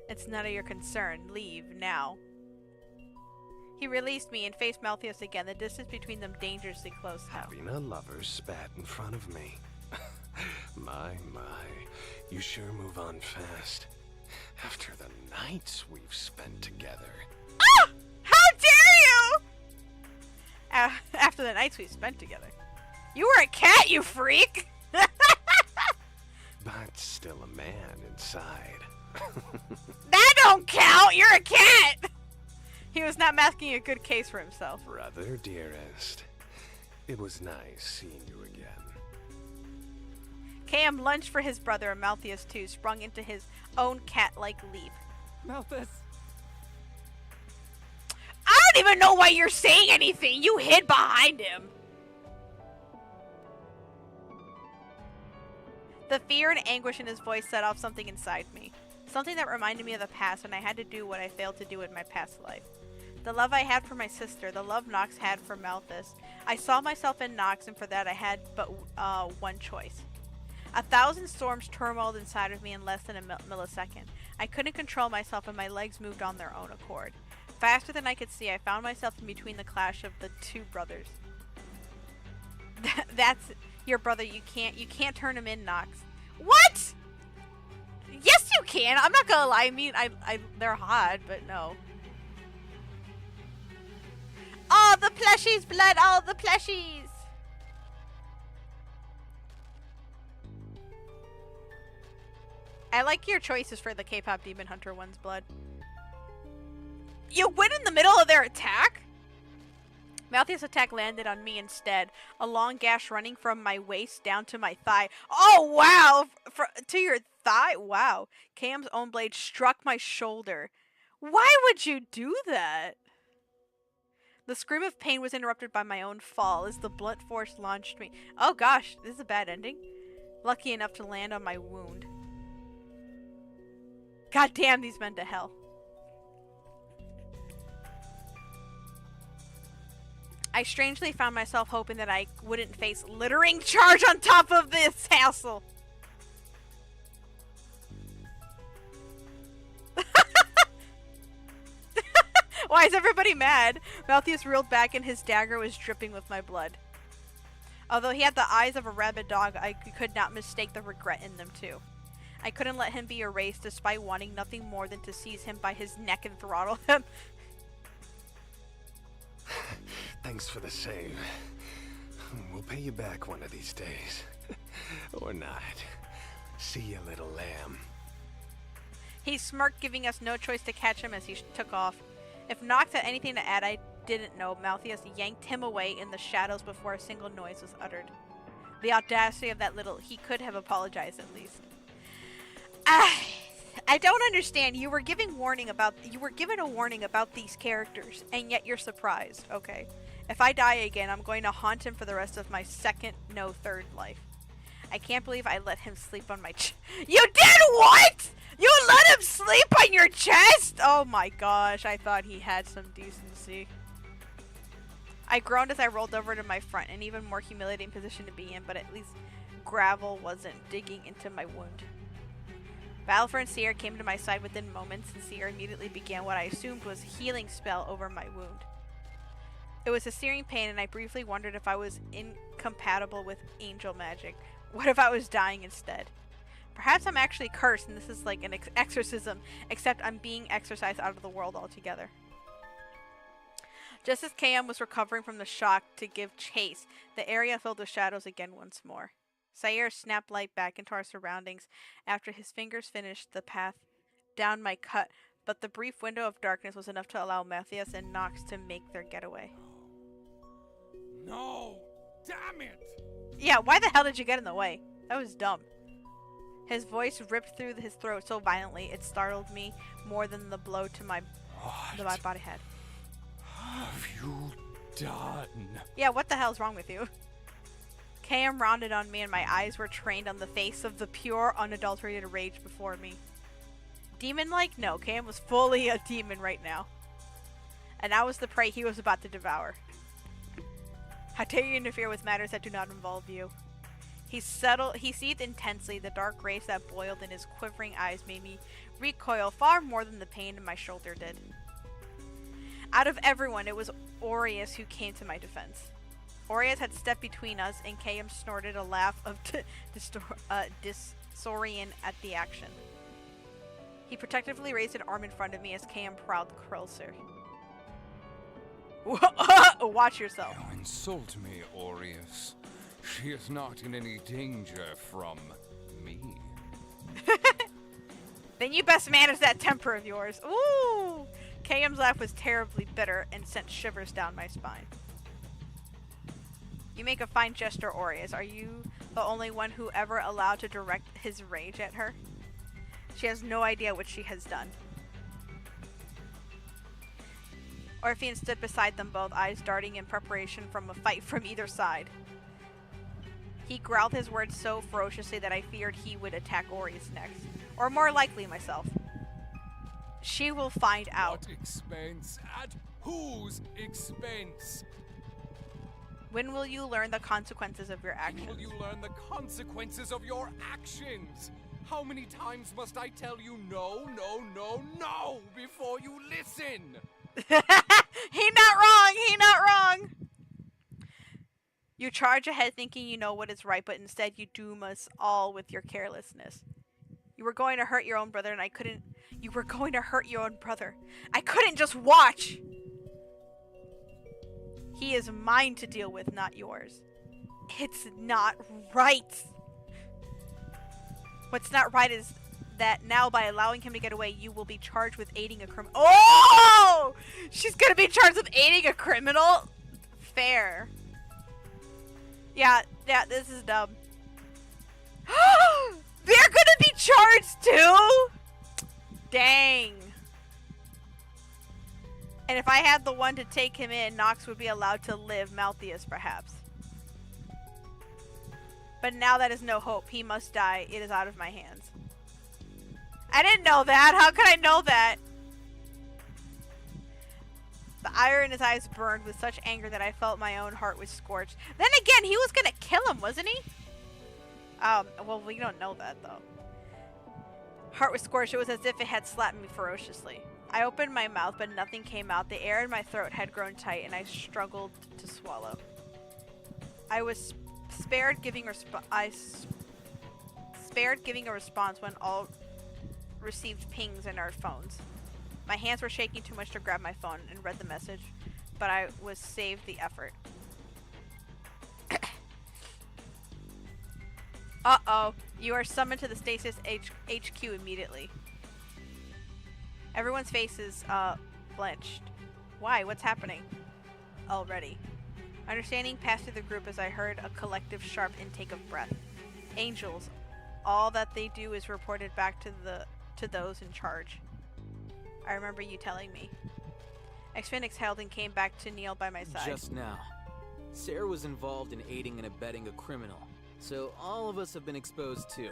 It's none of your concern. Leave, now. He released me and faced Malthius again, the distance between them dangerously close now. Having a lover spat in front of me. My, you sure move on fast. After the nights we've spent together. Ah! How dare you! After the nights we've spent together. You were a cat, you freak! But still a man inside. That don't count! You're a cat! He was not making a good case for himself. Brother, dearest. It was nice seeing you again. Cam lunged for his brother, and Malthius too sprung into his own cat-like leap. Malthus. I don't even know why you're saying anything! You hid behind him! The fear and anguish in his voice set off something inside me. Something that reminded me of the past when I had to do what I failed to do in my past life. The love I had for my sister, the love Nox had for Malthus. I saw myself in Nox, and for that I had but one choice. 1,000 storms turmoiled inside of me in less than a millisecond. I couldn't control myself and my legs moved on their own accord. Faster than I could see, I found myself in between the clash of the two brothers. That's your brother. You can't turn him in, Nox. What? Yes, you can. I'm not gonna lie. I mean, they're hot, but no. All the plushies, Blood. All the plushies. I like your choices for the K-pop Demon Hunter ones, Blood. You went in the middle of their attack? Malthius' attack landed on me instead, a long gash running from my waist down to my thigh. Oh, wow! To your thigh? Wow. Cam's own blade struck my shoulder. Why would you do that? The scream of pain was interrupted by my own fall as the blunt force launched me. Oh gosh, this is a bad ending. Lucky enough to land on my wound. God damn these men to hell. I strangely found myself hoping that I wouldn't face littering charge on top of this hassle. Why is everybody mad? Malthius reeled back and his dagger was dripping with my blood. Although he had the eyes of a rabid dog, I could not mistake the regret in them too. I couldn't let him be erased despite wanting nothing more than to seize him by his neck and throttle him. Thanks for the save. We'll pay you back one of these days. Or not. See you, little lamb. He smirked, giving us no choice to catch him as he took off. If Nox had anything to add, I didn't know. Malthius yanked him away in the shadows before a single noise was uttered. The audacity of that little... He could have apologized at least. I don't understand. You were given a warning about these characters, and yet you're surprised. Okay. If I die again, I'm going to haunt him for the rest of my second, no, third life. I can't believe I let him sleep on my You did what? You let him sleep on your chest? Oh my gosh, I thought he had some decency. I groaned as I rolled over to my front, an even more humiliating position to be in, but at least gravel wasn't digging into my wound. Valifer and Seer came to my side within moments, and Seer immediately began what I assumed was a healing spell over my wound. It was a searing pain, and I briefly wondered if I was incompatible with angel magic. What if I was dying instead? Perhaps I'm actually cursed, and this is like an exorcism, except I'm being exorcised out of the world altogether. Just as KM was recovering from the shock to give chase, the area filled with shadows again once more. Sayer snapped light back into our surroundings after his fingers finished the path down my cut, but the brief window of darkness was enough to allow Matthias and Nox to make their getaway. No! Damn it! Yeah, why the hell did you get in the way? That was dumb. His voice ripped through his throat so violently it startled me more than the blow to my body had. Have you done? Yeah, what the hell's wrong with you? KM rounded on me and my eyes were trained on the face of the pure, unadulterated rage before me. Demon-like? No, KM was fully a demon right now. And I was the prey he was about to devour. How dare you interfere with matters that do not involve you? He seethed intensely. The dark rays that boiled in his quivering eyes made me recoil far more than the pain in my shoulder did. Out of everyone, it was Aureus who came to my defense. Aureus had stepped between us, and KM snorted a laugh of disorientation at the action. He protectively raised an arm in front of me as KM prowled closer. Watch yourself. Don't insult me, Aureus. She is not in any danger from me. Then you best manage that temper of yours. Ooh! KM's laugh was terribly bitter and sent shivers down my spine. You make a fine gesture, Aureus. Are you the only one who ever allowed to direct his rage at her? She has no idea what she has done. Orphean stood beside them both, eyes darting in preparation from a fight from either side. He growled his words so ferociously that I feared he would attack Aureus next. Or more likely, myself. She will find out. What expense? At whose expense? When will you learn the consequences of your When actions? will you learn the consequences of your actions? How many times must I tell you no, no, no, no before you listen? He not wrong! He not wrong! You charge ahead thinking you know what is right, but instead you doom us all with your carelessness. You were going to hurt your own brother, and I couldn't... You were going to hurt your own brother. I couldn't just watch! He is mine to deal with, not yours. It's not right. What's not right is that now by allowing him to get away, you will be charged with aiding a criminal. Oh! She's gonna be charged with aiding a criminal? Fair. Yeah, this is dumb. They're gonna be charged too? Dang. And if I had the one to take him in, Nox would be allowed to live, Malthius perhaps. But now that is no hope. He must die. It is out of my hands. I didn't know that. How could I know that? The ire in his eyes burned with such anger that I felt my own heart was scorched. Then again, he was gonna kill him, wasn't he? Well, we don't know that, though. Heart was scorched. It was as if it had slapped me ferociously. I opened my mouth, but nothing came out. The air in my throat had grown tight, and I struggled to swallow. I was spared giving a response when all received pings in our phones. My hands were shaking too much to grab my phone and read the message, but I was saved the effort. Uh-oh. You are summoned to the Stasis HQ immediately. Everyone's faces, blenched. Why? What's happening? Already. Understanding passed through the group as I heard a collective sharp intake of breath. Angels. All that they do is reported back to those in charge. I remember you telling me. Xfin exhaled and came back to kneel by my side. Just now. Sarah was involved in aiding and abetting a criminal. So all of us have been exposed too.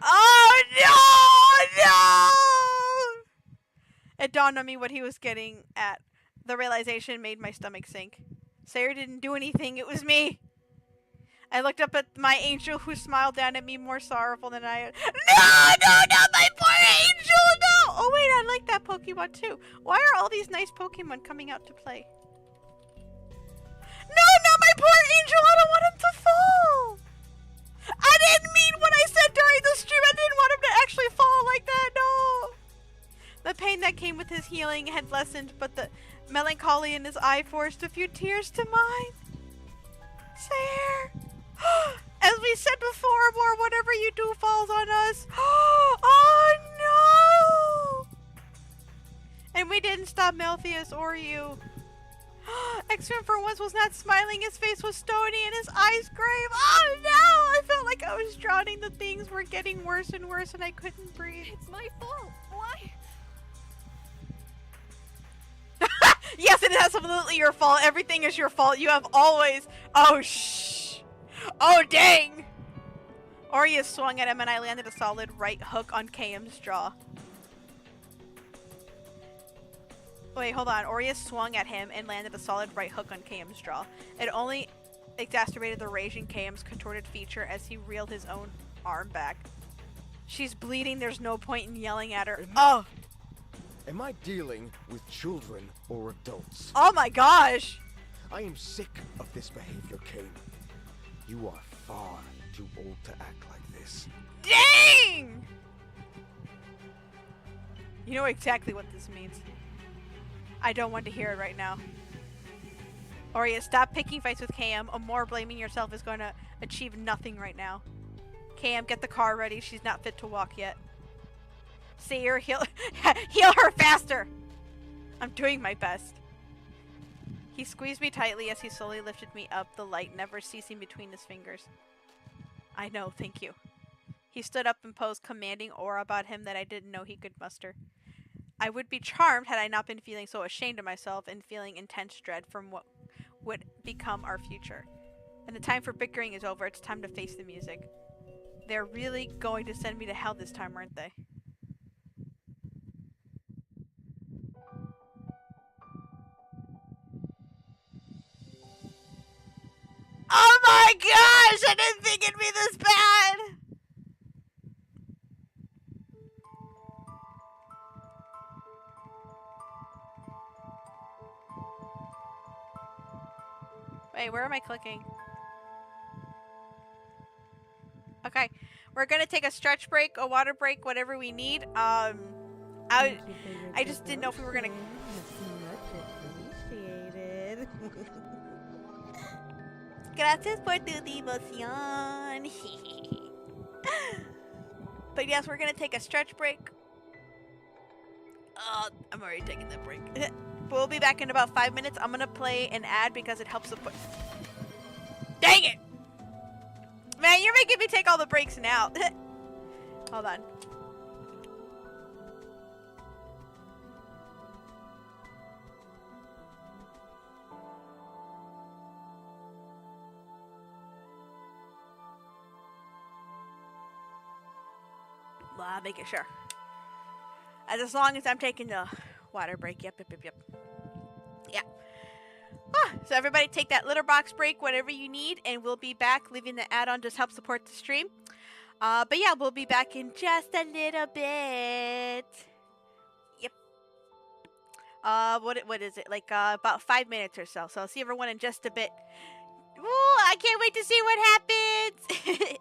Oh no! It dawned on me what he was getting at. The realization made my stomach sink. Sayer didn't do anything, it was me. I looked up at my angel who smiled down at me more sorrowful than I had. No, not my poor angel, no! Oh wait, I like that Pokemon too. Why are all these nice Pokemon coming out to play? No, not my poor angel, I don't want him to fall! I didn't mean what I said during the stream, I didn't want him to actually fall like that, no! The pain that came with his healing had lessened, but the melancholy in his eye forced a few tears to mine. Sayer! As we said before, more whatever you do falls on us. Oh no! And we didn't stop Meltheus or you. X-Men for once was not smiling, his face was stony and his eyes grave. Oh no! I felt like I was drowning, the things were getting worse and worse and I couldn't breathe. It's my fault. Why? Yes, it is absolutely your fault. Everything is your fault. You have always... Oh, shh. Oh, dang. Aureus swung at him and I landed a solid right hook on KM's jaw. Wait, hold on. Aureus swung at him and landed a solid right hook on KM's jaw. It only exacerbated the rage in KM's contorted feature as he reeled his own arm back. She's bleeding. There's no point in yelling at her. Oh. Am I dealing with children or adults? Oh my gosh. I am sick of this behavior, Kane. You are far too old to act like this. Dang! You know exactly what this means. I don't want to hear it right now. Aureus, stop picking fights with KM. More blaming yourself is going to achieve nothing right now. KM, get the car ready. She's not fit to walk yet. Sayer, heal her faster! I'm doing my best. He squeezed me tightly as he slowly lifted me up, the light never ceasing between his fingers. I know, thank you. He stood up and posed commanding aura about him that I didn't know he could muster. I would be charmed had I not been feeling so ashamed of myself and feeling intense dread from what would become our future. And the time for bickering is over, it's time to face the music. They're really going to send me to hell this time, aren't they? Oh my gosh! I didn't think it'd be this bad! Wait, where am I clicking? Okay, we're gonna take a stretch break, a water break, whatever we need. I just didn't know if we were gonna... Appreciated. Gracias por tu devoción. But yes, we're gonna take a stretch break. I'm already taking that break. But we'll be back in about 5 minutes. I'm gonna play an ad because it helps support. Dang it! Man, you're making me take all the breaks now. Hold on. Making sure. As long as I'm taking the water break. Yep. Yeah. So everybody take that litter box break, whatever you need, and we'll be back. Leaving the ad on just help support the stream. But yeah, we'll be back in just a little bit. Yep. What is it? Like about 5 minutes or so. So I'll see everyone in just a bit. Ooh, I can't wait to see what happens.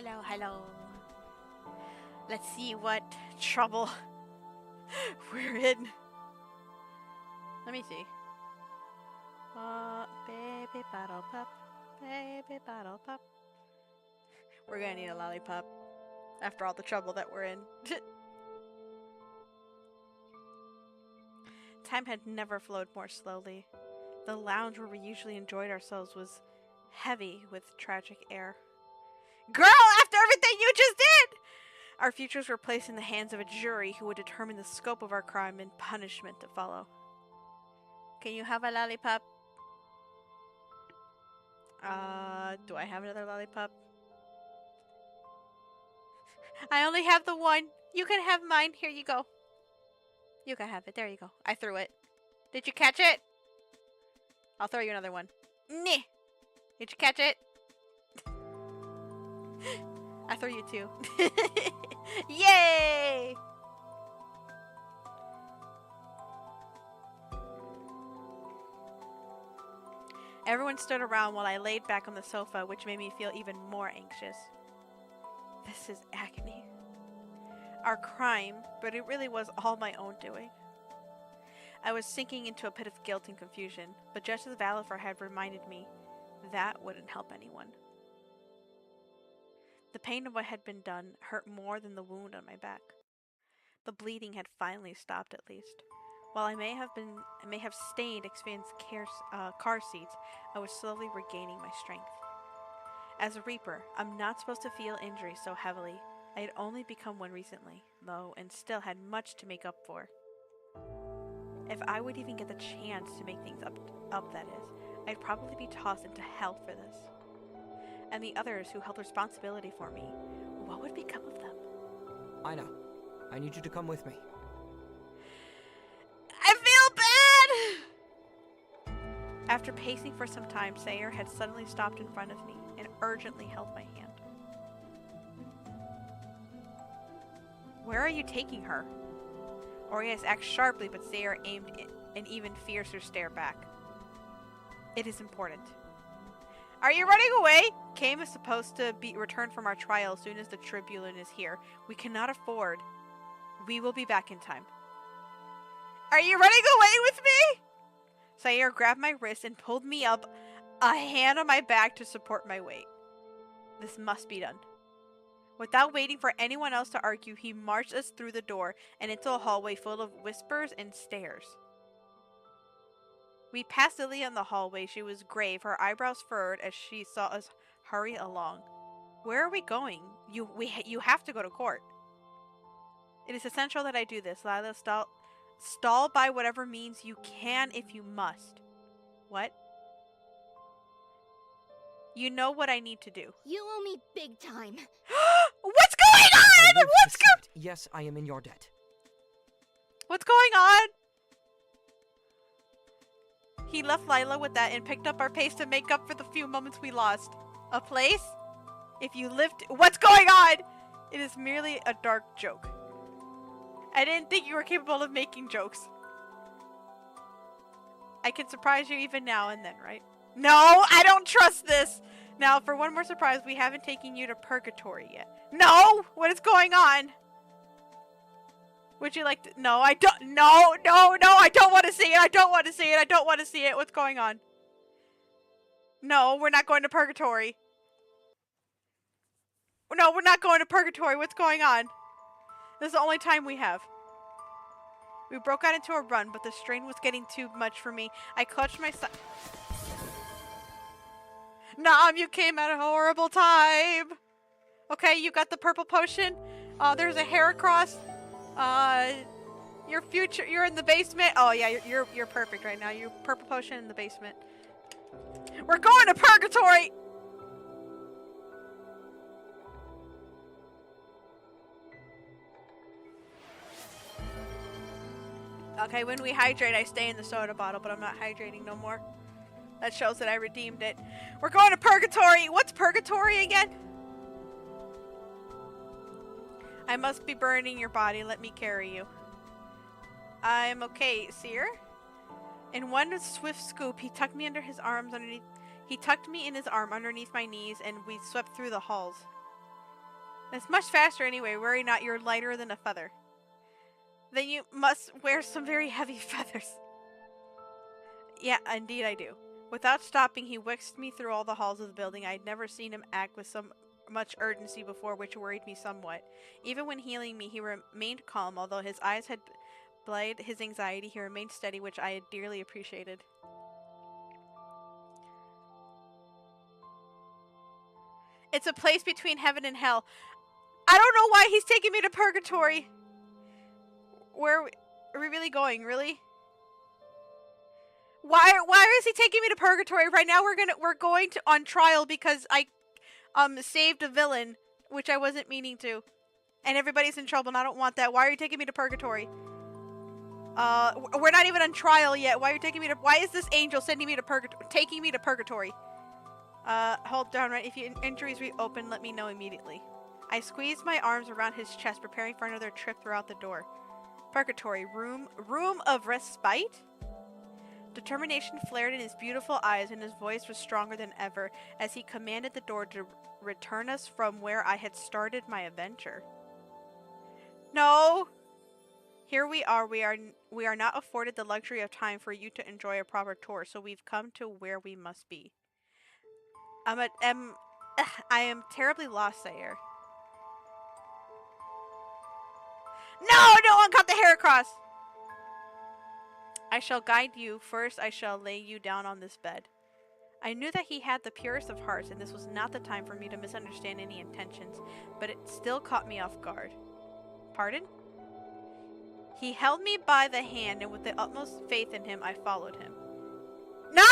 Hello, hello. Let's see what trouble we're in. Let me see. Baby bottle pup. Baby bottle pup. We're gonna need a lollipop after all the trouble that we're in. Time had never flowed more slowly. The lounge where we usually enjoyed ourselves was heavy with tragic air. Girl, after everything you just did! Our futures were placed in the hands of a jury who would determine the scope of our crime and punishment to follow. Can you have a lollipop? Do I have another lollipop? I only have the one. You can have mine. Here you go. You can have it. There you go. I threw it. Did you catch it? I'll throw you another one. Nyeh. Did you catch it? I threw you two. Yay! Everyone stood around while I laid back on the sofa, which made me feel even more anxious. This is agony. Our crime, but it really was all my own doing. I was sinking into a pit of guilt and confusion, but just as Valifer had reminded me, that wouldn't help anyone. The pain of what had been done hurt more than the wound on my back. The bleeding had finally stopped at least. While I may have stained Expan's car seats, I was slowly regaining my strength. As a Reaper, I'm not supposed to feel injury so heavily. I had only become one recently, though, and still had much to make up for. If I would even get the chance to make things up, that is, I'd probably be tossed into hell for this. And the others who held responsibility for me, what would become of them? I know. I need you to come with me. I feel bad! After pacing for some time, Sayer had suddenly stopped in front of me and urgently held my hand. Where are you taking her? Orias asked sharply, but Sayer aimed an even fiercer stare back. It is important. Are you running away? Kame is supposed to be returned from our trial as soon as the Tribune is here. We cannot afford. We will be back in time. Are you running away with me? Sayer grabbed my wrist and pulled me up, a hand on my back to support my weight. This must be done. Without waiting for anyone else to argue, he marched us through the door and into a hallway full of whispers and stares. We passed Lily in the hallway. She was grave, her eyebrows furrowed as she saw us hurry along. Where are we going? You have to go to court. It is essential that I do this. Lila, stall by whatever means you can if you must. What? You know what I need to do. You owe me big time. What's going on? Yes, I am in your debt. What's going on? He left Lila with that and picked up our pace to make up for the few moments we lost. A place? If you lived... What's going on? It is merely a dark joke. I didn't think you were capable of making jokes. I can surprise you even now and then, right? No, I don't trust this. Now, for one more surprise, we haven't taken you to Purgatory yet. No! What is going on? Would you like to... No, I don't... No, I don't want to see it. I don't want to see it. What's going on? No, we're not going to Purgatory. No, we're not going to Purgatory. What's going on? This is the only time we have. We broke out into a run, but the strain was getting too much for me. I clutched my side. Nom, you came at a horrible time. Okay, you got the purple potion. There's a Heracross. You're in the basement. Oh yeah, you're perfect right now. You purple potion in the basement. We're going to Purgatory. Okay, when we hydrate, I stay in the soda bottle, but I'm not hydrating no more. That shows that I redeemed it. We're going to Purgatory! What's Purgatory again? I must be burning your body. Let me carry you. I'm okay, Seer. In one swift scoop, he tucked me under his arms underneath. He tucked me in his arm underneath my knees, and we swept through the halls. It's much faster anyway. Worry not, you're lighter than a feather. Then you must wear some very heavy feathers. Yeah, indeed I do. Without stopping, he whisked me through all the halls of the building. I had never seen him act with so much urgency before, which worried me somewhat. Even when healing me, he remained calm. Although his eyes had belied his anxiety, he remained steady, which I had dearly appreciated. It's a place between heaven and hell. I don't know why he's taking me to purgatory. Where are we really going? Really? Why is he taking me to purgatory right now? We're going to on trial because I saved a villain, which I wasn't meaning to, and everybody's in trouble and I don't want that. Why are you taking me to purgatory? We're not even on trial yet. Why are you taking me to? Why is this angel sending me to taking me to purgatory? Hold down, right? If your injuries reopen, let me know immediately. I squeezed my arms around his chest, preparing for another trip throughout the door. Purgatory, room of respite? Determination flared in his beautiful eyes, and his voice was stronger than ever as he commanded the door to return us from where I had started my adventure. No! Here we are. We are not afforded the luxury of time for you to enjoy a proper tour, so we've come to where we must be. I am terribly lost, Sayer. No! No one cut the hair across! I shall guide you. First, I shall lay you down on this bed. I knew that he had the purest of hearts, and this was not the time for me to misunderstand any intentions, but it still caught me off guard. Pardon? He held me by the hand, and with the utmost faith in him, I followed him. No!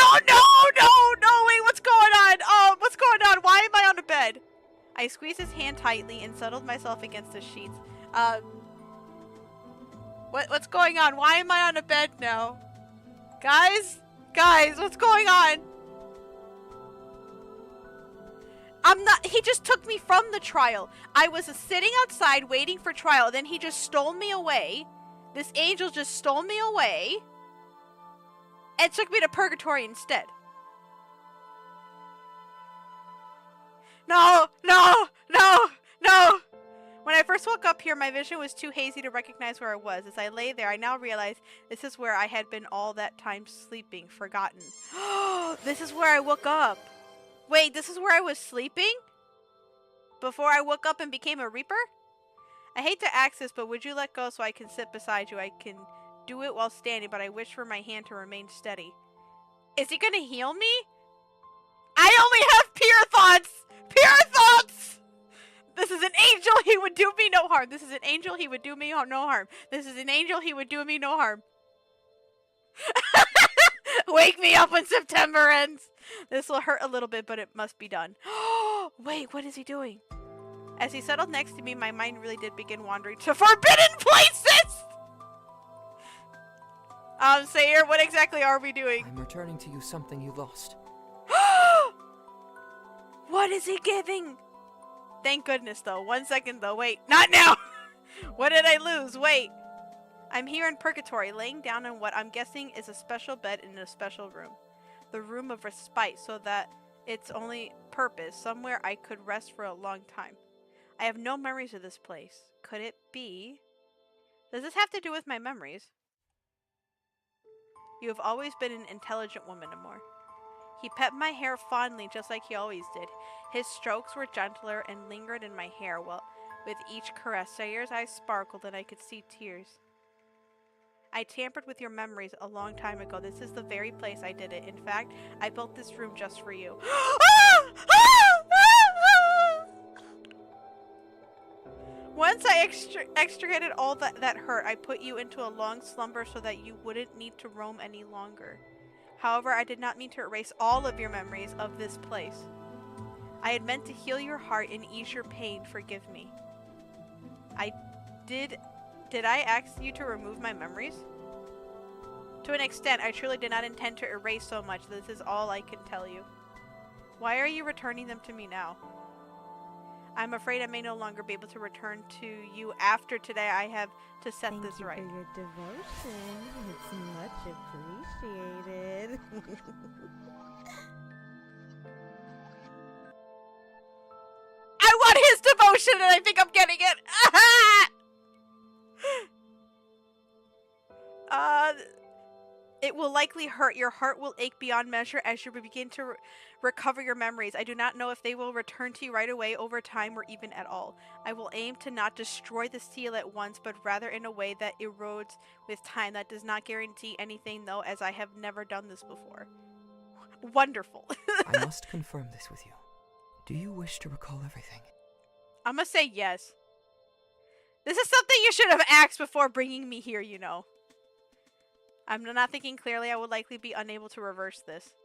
Wait, what's going on? Oh, what's going on? Why am I on the bed? I squeezed his hand tightly and settled myself against the sheets. What's going on? Why am I on a bed now? Guys, what's going on? He just took me from the trial. I was sitting outside waiting for trial, then he just stole me away. This angel just stole me away and took me to purgatory instead. No! When I first woke up here, my vision was too hazy to recognize where I was. As I lay there, I now realize this is where I had been all that time sleeping, forgotten. This is where I woke up. Wait, this is where I was sleeping? Before I woke up and became a Reaper? I hate to ask this, but would you let go so I can sit beside you? I can do it while standing, but I wish for my hand to remain steady. Is he gonna heal me? I only have pure thoughts! Pure thoughts! This is an angel, he would do me no harm. This is an angel, he would do me no harm. This is an angel, he would do me no harm. Wake me up when September ends. This will hurt a little bit, but it must be done. Wait, what is he doing? As he settled next to me, my mind really did begin wandering to forbidden places! Sayer, what exactly are we doing? I'm returning to you something you lost. What is he giving? Thank goodness, though. 1 second, though. Wait, not now! What did I lose? Wait. I'm here in purgatory, laying down on what I'm guessing is a special bed in a special room. The room of respite, so that its only purpose, somewhere I could rest for a long time. I have no memories of this place. Could it be? Does this have to do with my memories? You have always been an intelligent woman, Amor. He pet my hair fondly, just like he always did. His strokes were gentler and lingered in my hair, while with each caress, Sayer's eyes sparkled and I could see tears. I tampered with your memories a long time ago. This is the very place I did it. In fact, I built this room just for you. Once I extricated all that hurt, I put you into a long slumber so that you wouldn't need to roam any longer. However, I did not mean to erase all of your memories of this place. I had meant to heal your heart and ease your pain. Forgive me. Did I ask you to remove my memories? To an extent, I truly did not intend to erase so much. This is all I can tell you. Why are you returning them to me now? I'm afraid I may no longer be able to return to you after today. I have to set this right. Thank you for your devotion. It's much appreciated. I want his potion and I think I'm getting it. It will likely hurt. Your heart will ache beyond measure as you begin to recover your memories. I do not know if they will return to you right away, over time, or even at all. I will aim to not destroy the seal at once, but rather in a way that erodes with time. That does not guarantee anything, though, as I have never done this before. Wonderful. I must confirm this with you. Do you wish to recall everything? I'm gonna say yes. This is something you should have asked before bringing me here, you know. I'm not thinking clearly. I would likely be unable to reverse this.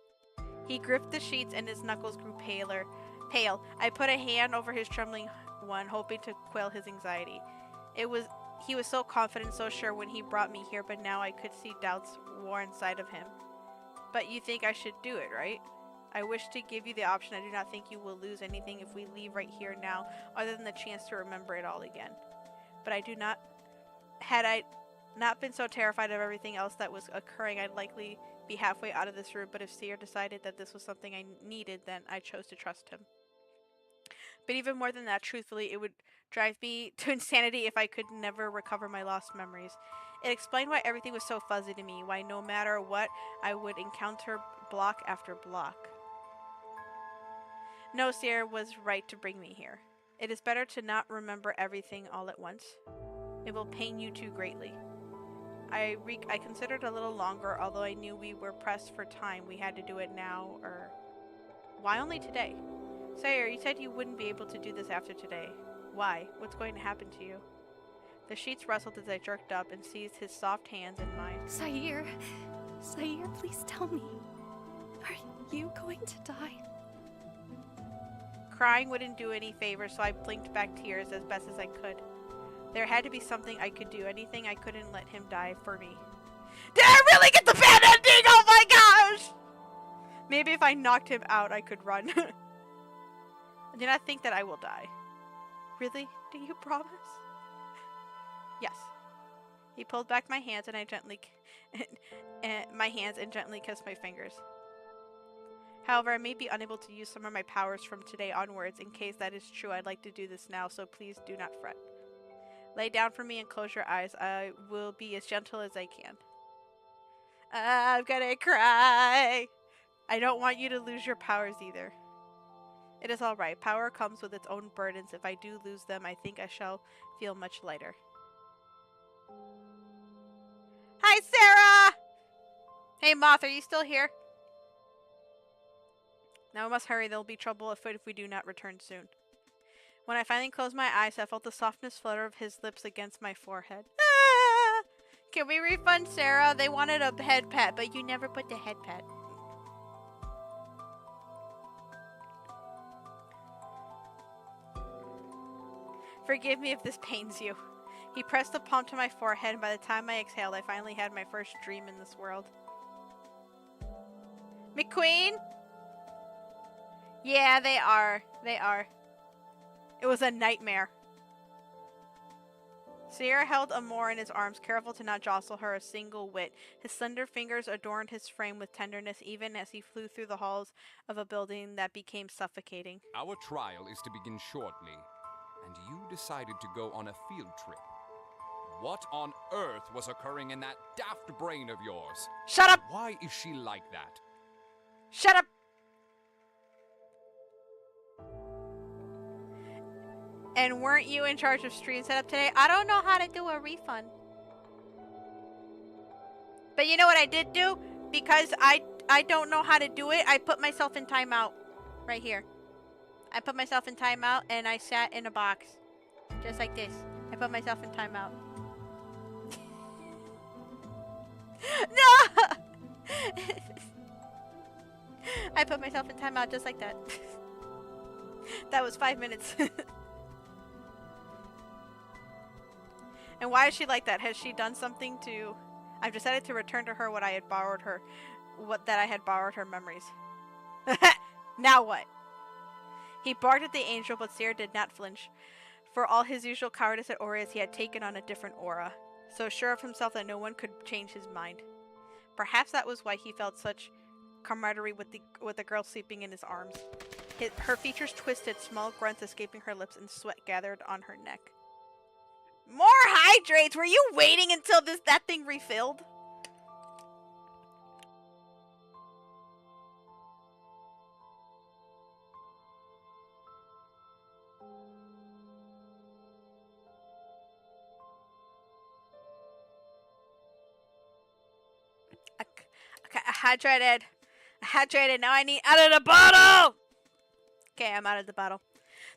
He gripped the sheets and his knuckles grew pale. I put a hand over his trembling one, hoping to quell his anxiety. He was so confident, so sure when he brought me here, but now I could see doubts war inside of him. But you think I should do it, right? I wish to give you the option. I do not think you will lose anything if we leave right here now, other than the chance to remember it all again. But I do not... Had I not been so terrified of everything else that was occurring, I'd likely be halfway out of this room, but if Seer decided that this was something I needed, then I chose to trust him. But even more than that, truthfully, it would drive me to insanity if I could never recover my lost memories. It explained why everything was so fuzzy to me, why no matter what, I would encounter block after block. No, Seer was right to bring me here. It is better to not remember everything all at once. It will pain you too greatly. I considered a little longer, although I knew we were pressed for time. We had to do it now, or... Why only today? Sire, you said you wouldn't be able to do this after today. Why? What's going to happen to you? The sheets rustled as I jerked up and seized his soft hands in mine. Sire, please tell me. Are you going to die? Crying wouldn't do any favors, so I blinked back tears as best as I could. There had to be something I could do, anything. I couldn't let him die for me. Did I really get the bad ending? Oh my gosh! Maybe if I knocked him out, I could run. I do not think that I will die. Really? Do you promise? Yes. He pulled back my hands and I gently kissed my fingers. However, I may be unable to use some of my powers from today onwards. In case that is true, I'd like to do this now, so please do not fret. Lay down for me and close your eyes. I will be as gentle as I can. I'm gonna cry. I don't want you to lose your powers either. It is alright. Power comes with its own burdens. If I do lose them, I think I shall feel much lighter. Hi, Sarah! Hey, Moth, are you still here? Now we must hurry. There will be trouble afoot if we do not return soon. When I finally closed my eyes, I felt the softness flutter of his lips against my forehead. Ah! Can we refund Sarah? They wanted a head pet, but you never put the head pet. Forgive me if this pains you. He pressed a palm to my forehead, and by the time I exhaled, I finally had my first dream in this world. McQueen? Yeah, they are. They are. It was a nightmare. Sierra held Amor in his arms, careful to not jostle her a single whit. His slender fingers adorned his frame with tenderness, even as he flew through the halls of a building that became suffocating. Our trial is to begin shortly, and you decided to go on a field trip. What on earth was occurring in that daft brain of yours? Shut up! Why is she like that? Shut up! And weren't you in charge of stream setup today? I don't know how to do a refund. But you know what I did do? Because I don't know how to do it, I put myself in timeout. Right here. I put myself in timeout and I sat in a box. Just like this. I put myself in timeout. No! I put myself in timeout just like that. That was 5 minutes. And why is she like that? Has she done something to... I've decided to return to her what I had borrowed her... that I had borrowed her memories. Now what? He barked at the angel, but Seer did not flinch. For all his usual cowardice at Aureus, he had taken on a different aura. So sure of himself that no one could change his mind. Perhaps that was why he felt such camaraderie with the girl sleeping in his arms. Her features twisted, small grunts escaping her lips, and sweat gathered on her neck. More hydrates! Were you waiting until that thing refilled? Okay, hydrated. Hydrated. Now I need out of the bottle! Okay, I'm out of the bottle.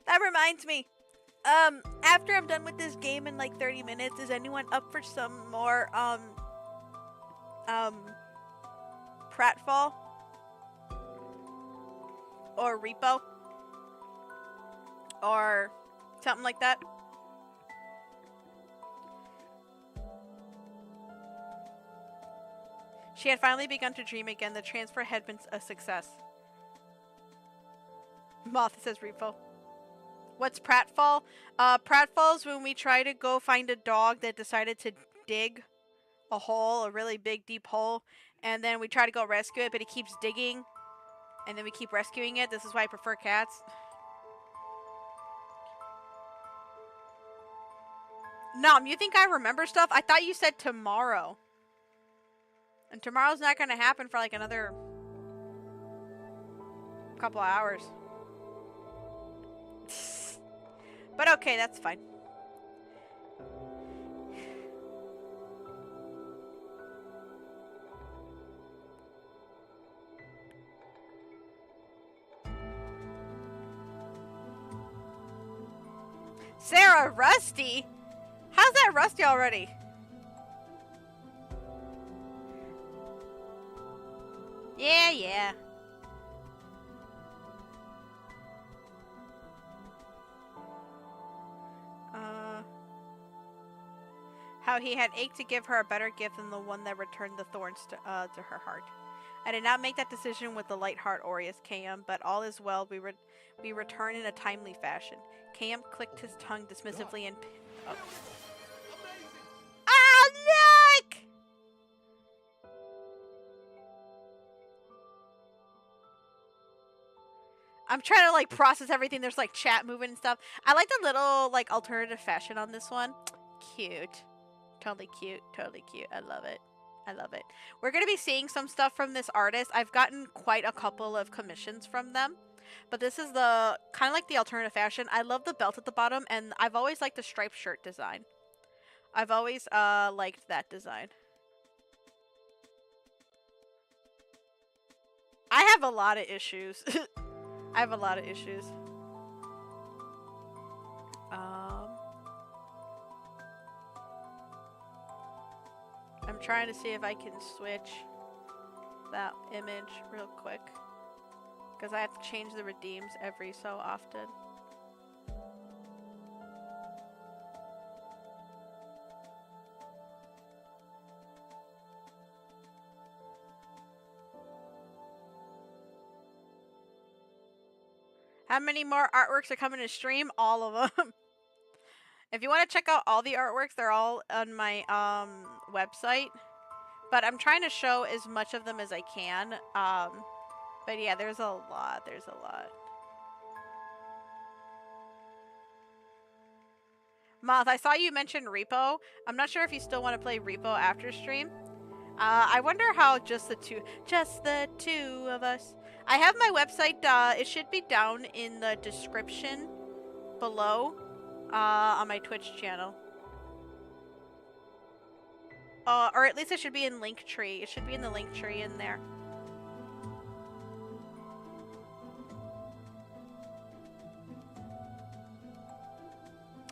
That reminds me. After I'm done with this game in like 30 minutes, is anyone up for some more, Pratfall? Or Repo? Or something like that? She had finally begun to dream again. The transfer had been a success. Moth says Repo. What's pratfall? Pratfall's when we try to go find a dog that decided to dig a hole, a really big, deep hole, and then we try to go rescue it, but it keeps digging, and then we keep rescuing it. This is why I prefer cats. Nom, you think I remember stuff? I thought you said tomorrow. And tomorrow's not going to happen for like another couple of hours. But okay, that's fine. Sarah, Rusty? How's that Rusty already? Yeah. How he had ached to give her a better gift than the one that returned the thorns to her heart. I did not make that decision with the light heart, Aureus, Cam, but all is well. We return in a timely fashion. Cam clicked his tongue dismissively and... Oh. Oh, look! I'm trying to, like, process everything. There's, like, chat moving and stuff. I like the little, like, alternative fashion on this one. Cute. Totally cute. Totally cute. I love it. I love it. We're going to be seeing some stuff from this artist. I've gotten quite a couple of commissions from them. But this is the, kind of like the alternative fashion. I love the belt at the bottom. And I've always liked the striped shirt design. I've always, liked that design. I have a lot of issues. I have a lot of issues. I'm trying to see if I can switch that image real quick. Because I have to change the redeems every so often. How many more artworks are coming to stream? All of them. If you want to check out all the artworks, they're all on my website. But I'm trying to show as much of them as I can. But yeah, there's a lot. There's a lot. Moth, I saw you mention Repo. I'm not sure if you still want to play Repo after stream. I wonder how just the two of us. I have my website, it should be down in the description below, on my Twitch channel. Or at least it should be in Linktree. It should be in the Linktree in there.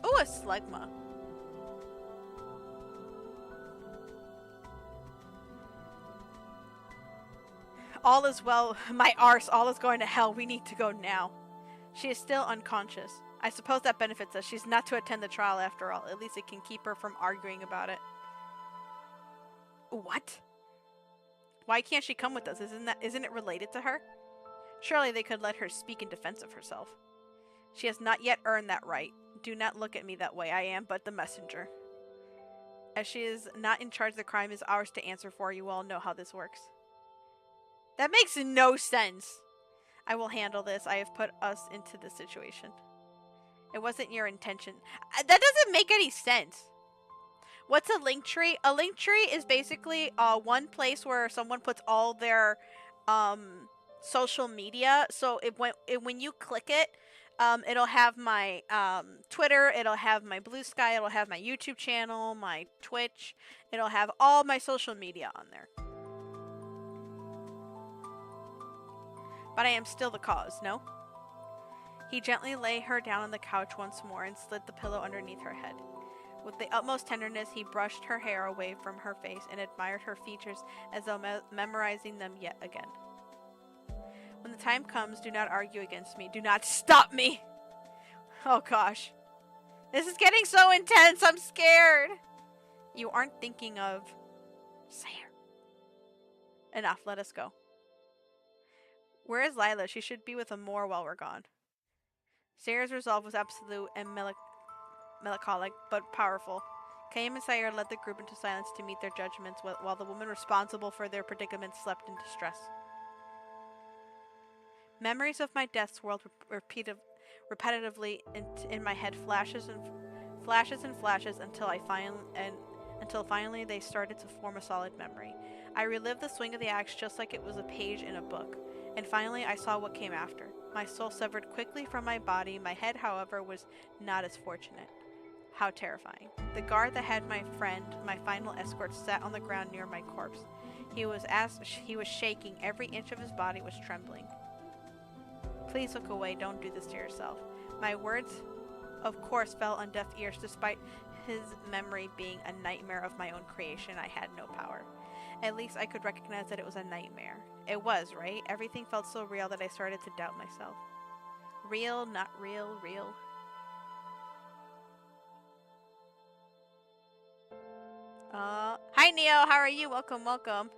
Ooh, a Slugma. All is well, my arse, all is going to hell, we need to go now. She is still unconscious. I suppose that benefits us. She's not to attend the trial after all. At least it can keep her from arguing about it. What? Why can't she come with us? Isn't it related to her? Surely they could let her speak in defense of herself. She has not yet earned that right. Do not look at me that way. I am but the messenger. As she is not in charge, the crime is ours to answer for. You all know how this works. That makes no sense. I will handle this. I have put us into this situation. It wasn't your intention. That doesn't make any sense. What's a link tree? A link tree is basically one place where someone puts all their social media. So when you click it, it'll have my Twitter, it'll have my Blue Sky, it'll have my YouTube channel, my Twitch, it'll have all my social media on there. But I am still the cause, no? He gently lay her down on the couch once more and slid the pillow underneath her head. With the utmost tenderness, he brushed her hair away from her face and admired her features as though memorizing them yet again. When the time comes, do not argue against me. Do not stop me! Oh gosh. This is getting so intense, I'm scared! You aren't thinking of... Sayre. Enough, let us go. Where is Lila? She should be with Amor while we're gone. Sayre's resolve was absolute and melancholic, but powerful. Kayam and Sayre led the group into silence to meet their judgments, while the woman responsible for their predicament slept in distress. Memories of my death swirled repetitively in my head, flashes until finally they started to form a solid memory. I relived the swing of the axe just like it was a page in a book, and finally I saw what came after. My soul severed quickly from my body. My head, however, was not as fortunate. How terrifying. The guard that had my friend, my final escort, sat on the ground near my corpse. He was shaking. Every inch of his body was trembling. Please look away. Don't do this to yourself. My words, of course, fell on deaf ears. Despite his memory being a nightmare of my own creation, I had no power. At least I could recognize that it was a nightmare. It was, right? Everything felt so real that I started to doubt myself. Real, not real, real. Hi Neo, how are you? Welcome, welcome.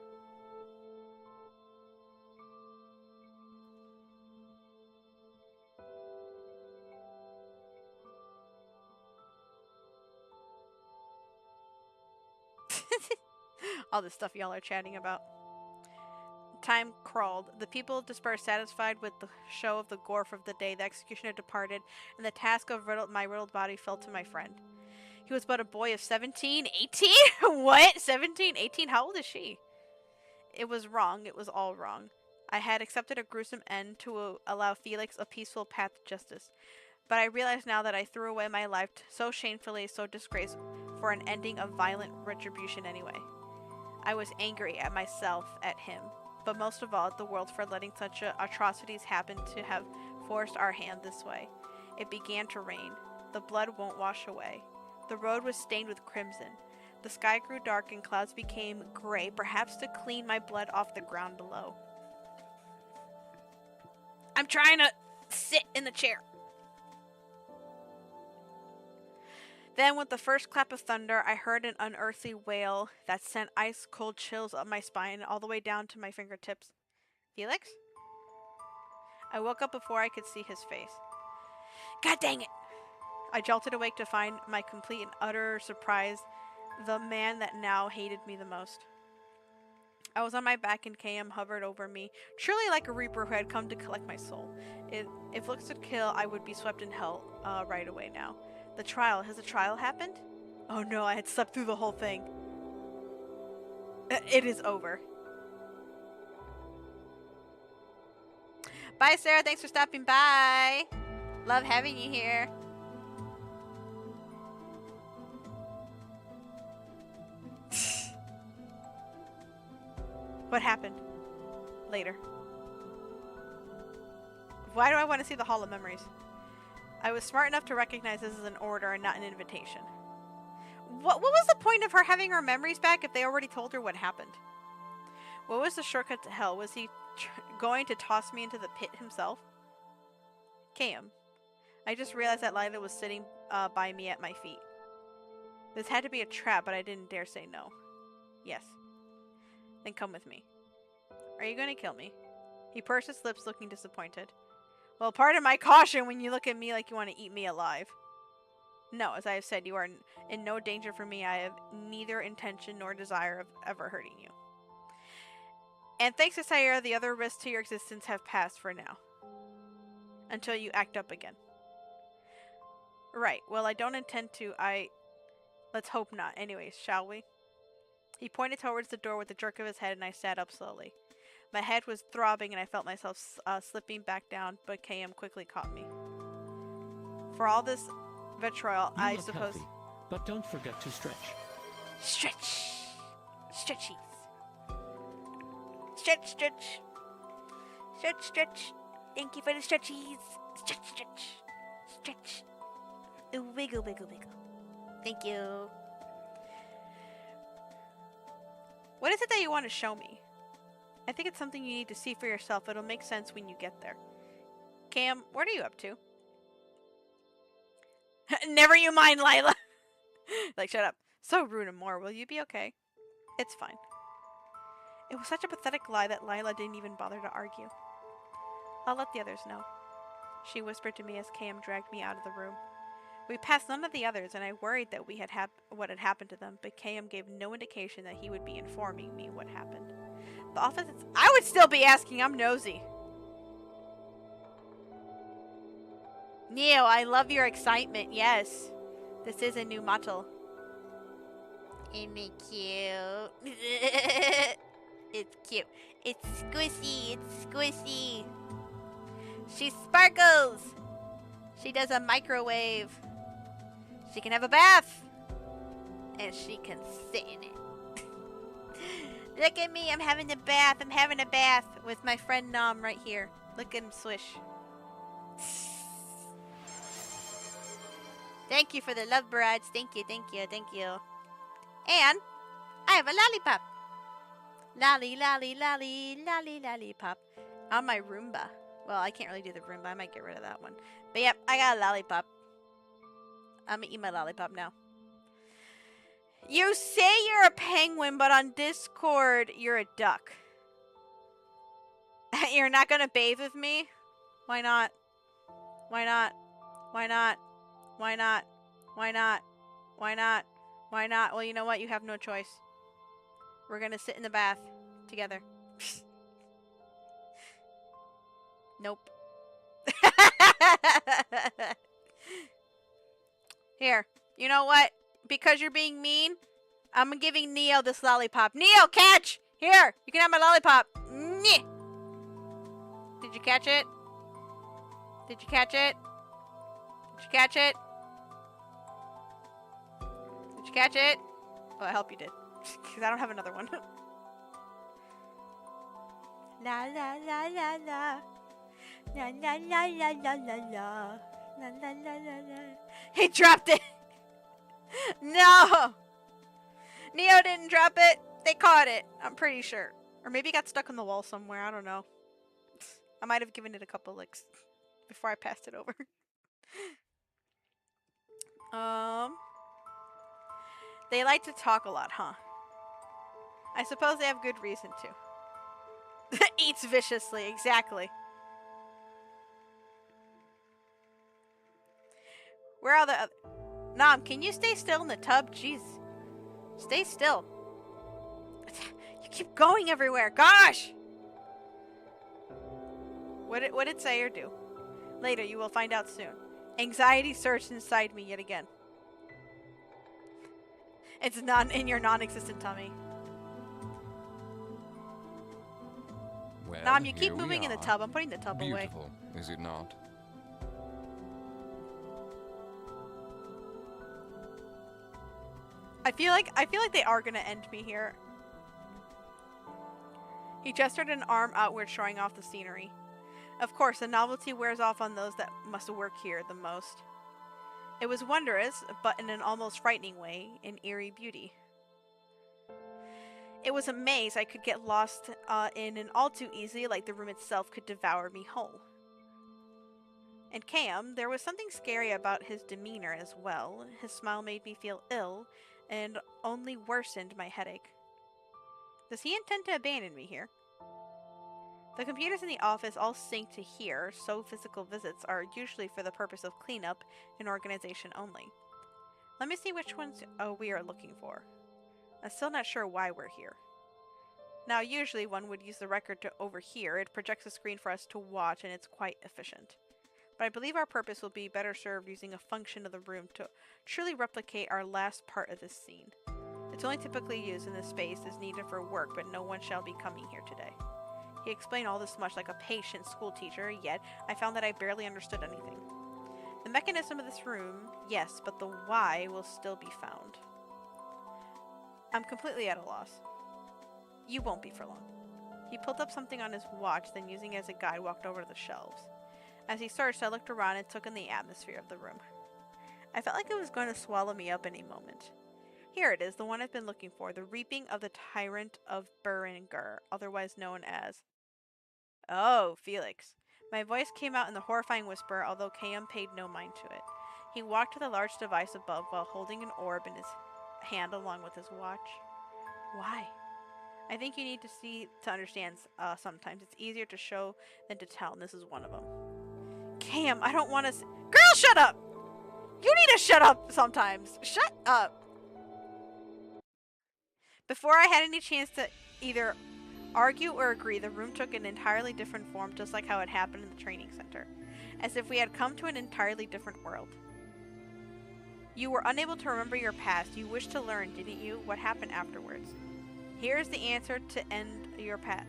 All the stuff y'all are chatting about. Time crawled. The people dispersed, satisfied with the show of the gore of the day. The executioner departed, and the task of my riddled body fell to my friend. He was but a boy of 17, 18? What? 17, 18? How old is she? It was wrong. It was all wrong. I had accepted a gruesome end to allow Felix a peaceful path to justice. But I realize now that I threw away my life so shamefully, so disgraced, for an ending of violent retribution anyway. I was angry at myself, at him, but most of all at the world for letting such atrocities happen, to have forced our hand this way. It began to rain. The blood won't wash away. The road was stained with crimson. The sky grew dark and clouds became gray, perhaps to clean my blood off the ground below. I'm trying to sit in the chair. Then, with the first clap of thunder, I heard an unearthly wail that sent ice-cold chills up my spine all the way down to my fingertips. Felix? I woke up before I could see his face. God dang it! I jolted awake to find my complete and utter surprise, the man that now hated me the most. I was on my back and Kayam hovered over me, truly like a reaper who had come to collect my soul. If looks could kill, I would be swept in hell right away now. The trial. Has the trial happened? Oh no, I had slept through the whole thing. It is over. Bye, Sarah. Thanks for stopping by. Love having you here. What happened? Later. Why do I want to see the Hall of Memories? I was smart enough to recognize this as an order and not an invitation. What was the point of her having her memories back if they already told her what happened? What was the shortcut to hell? Was he going to toss me into the pit himself? Kayam. I just realized that Lila was sitting by me at my feet. This had to be a trap, but I didn't dare say no. Yes. Then come with me. Are you going to kill me? He pursed his lips, looking disappointed. Well, pardon my caution when you look at me like you want to eat me alive. No, as I have said, you are in no danger for me. I have neither intention nor desire of ever hurting you. And thanks to Sayre, the other risks to your existence have passed for now. until you act up again. Right, well, I don't intend to. Let's hope not. Anyways, shall we? He pointed towards the door with a jerk of his head, and I sat up slowly. My head was throbbing, and I felt myself slipping back down, but KM quickly caught me. For all this vitriol, You I look suppose... healthy, but don't forget to stretch. Stretch! Stretchies. Stretch, stretch. Stretch, stretch. Thank you for the stretchies. Stretch, stretch. Stretch. Ooh, wiggle, wiggle, wiggle. Thank you. What is it that you want to show me? I think it's something you need to see for yourself. It'll make sense when you get there. Cam, what are you up to? Never you mind, Lila. Like, shut up. So rude and more. Will you be okay? It's fine. It was such a pathetic lie that Lila didn't even bother to argue. I'll let the others know, she whispered to me as Cam dragged me out of the room. We passed none of the others, and I worried that we had what had happened to them, but Cam gave no indication that he would be informing me what happened. The office I would still be asking, I'm nosy. Neo, I love your excitement, yes. This is a new motto. Isn't it cute? It's cute. It's squishy, it's squishy. She sparkles! She does a microwave. She can have a bath. And she can sit in it. Look at me, I'm having a bath. I'm having a bath with my friend Nom right here. Look at him swish. Thank you for the love barrage. Thank you, thank you, thank you. And I have a lollipop. Lolly, lolly, lolly, lolly, lollipop. On my Roomba. Well, I can't really do the Roomba. I might get rid of that one. But yep, I got a lollipop. I'm gonna eat my lollipop now. You say you're a penguin, but on Discord, you're a duck. You're not gonna bathe with me? Why not? Why not? Why not? Why not? Why not? Why not? Why not? Well, you know what? You have no choice. We're gonna sit in the bath together. Nope. Here. You know what? Because you're being mean, I'm giving Neo this lollipop. Neo, catch! Here! You can have my lollipop. Nyeh. Did you catch it? Did you catch it? Did you catch it? Did you catch it? Oh, I hope you did. Because I don't have another one. La la la la la. La la la la la la la. La la la la la. He dropped it! No! Neo didn't drop it. They caught it. I'm pretty sure. Or maybe it got stuck on the wall somewhere. I don't know. I might have given it a couple licks before I passed it over. They like to talk a lot, huh? I suppose they have good reason to. Eats viciously, exactly. Where are the other... Nom, can you stay still in the tub? Jeez. Stay still. You keep going everywhere. Gosh! What did Sayer do? Later, you will find out soon. Anxiety surged inside me yet again. It's not in your non-existent tummy. Well, Nom, you keep here we moving in the are. tub. I'm putting the tub away. Beautiful, is it not? I feel like they are gonna end me here. He gestured an arm outward, showing off the scenery. Of course, the novelty wears off on those that must work here the most. It was wondrous, but in an almost frightening way, in eerie beauty. It was a maze I could get lost in, and all too easily, like the room itself could devour me whole. And Cam, there was something scary about his demeanor as well. His smile made me feel ill, and only worsened my headache. Does he intend to abandon me here? The computers in the office all sync to here, so physical visits are usually for the purpose of cleanup and organization only. Let me see which ones we are looking for. I'm still not sure why we're here. Now, usually one would use the record to over here. It projects a screen for us to watch, and it's quite efficient. but I believe our purpose will be better served using a function of the room to truly replicate our last part of this scene. It's only typically used in this space as needed for work, but no one shall be coming here today. He explained all this much like a patient school teacher, yet I found that I barely understood anything. The mechanism of this room, yes, but the why will still be found. I'm completely at a loss. You won't be for long. He pulled up something on his watch, then using it as a guide, walked over to the shelves. As he searched, I looked around and took in the atmosphere of the room. I felt like it was going to swallow me up any moment. Here it is, the one I've been looking for, the Reaping of the Tyrant of Beringer, otherwise known as... Oh, Felix. My voice came out in the horrifying whisper, although KM paid no mind to it. He walked to the large device above while holding an orb in his hand along with his watch. Why? I think you need to see to understand sometimes. It's easier to show than to tell, and this is one of them. Cam, I don't want to... Girl, shut up! You need to shut up sometimes. Shut up! Before I had any chance to either argue or agree, the room took an entirely different form, just like how it happened in the training center. As if we had come to an entirely different world. You were unable to remember your past. You wished to learn, didn't you? What happened afterwards? Here's the answer to end your path,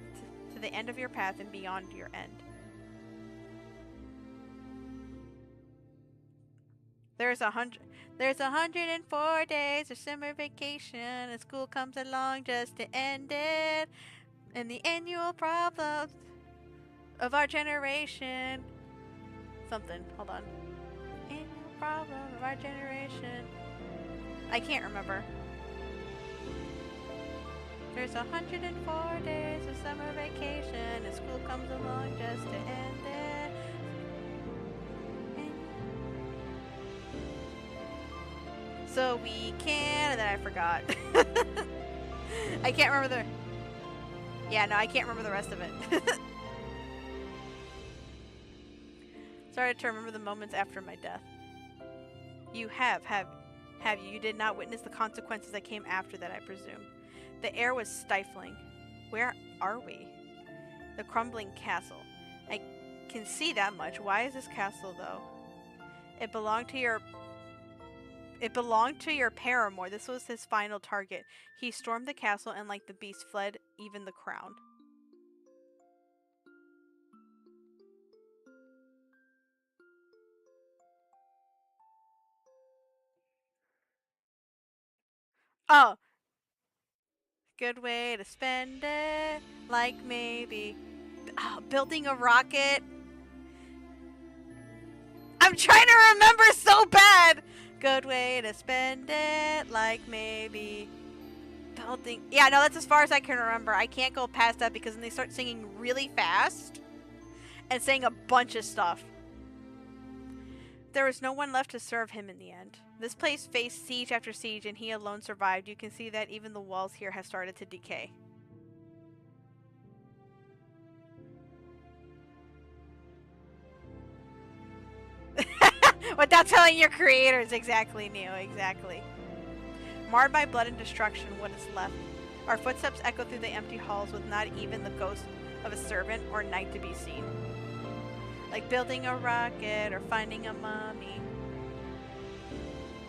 to the end of your path and beyond your end. There's 104 days of summer vacation, and school comes along just to end it. And the annual problems of our generation. Something. Hold on. Annual problem of our generation. I can't remember. There's 104 days of summer vacation, and school comes along just to end it. So we can, and then I forgot. I can't remember the... Yeah, no, I can't remember the rest of it. Started to remember the moments after my death. You have you? You did not witness the consequences that came after that, I presume. The air was stifling. Where are we? The crumbling castle. I can see that much. Why is this castle, though? It belonged to your paramour. This was his final target. He stormed the castle and like the beast fled even the crown. Oh. Good way to spend it. Like maybe building a rocket. I'm trying to remember so bad. Good way to spend it, like maybe building... Yeah, no, that's as far as I can remember. I can't go past that because then they start singing really fast and saying a bunch of stuff. There was no one left to serve him in the end. This place faced siege after siege and he alone survived. You can see that even the walls here have started to decay. Without telling your creators, exactly, Neo, exactly. Marred by blood and destruction, what is left? Our footsteps echo through the empty halls with not even the ghost of a servant or knight to be seen. Like building a rocket or finding a mummy.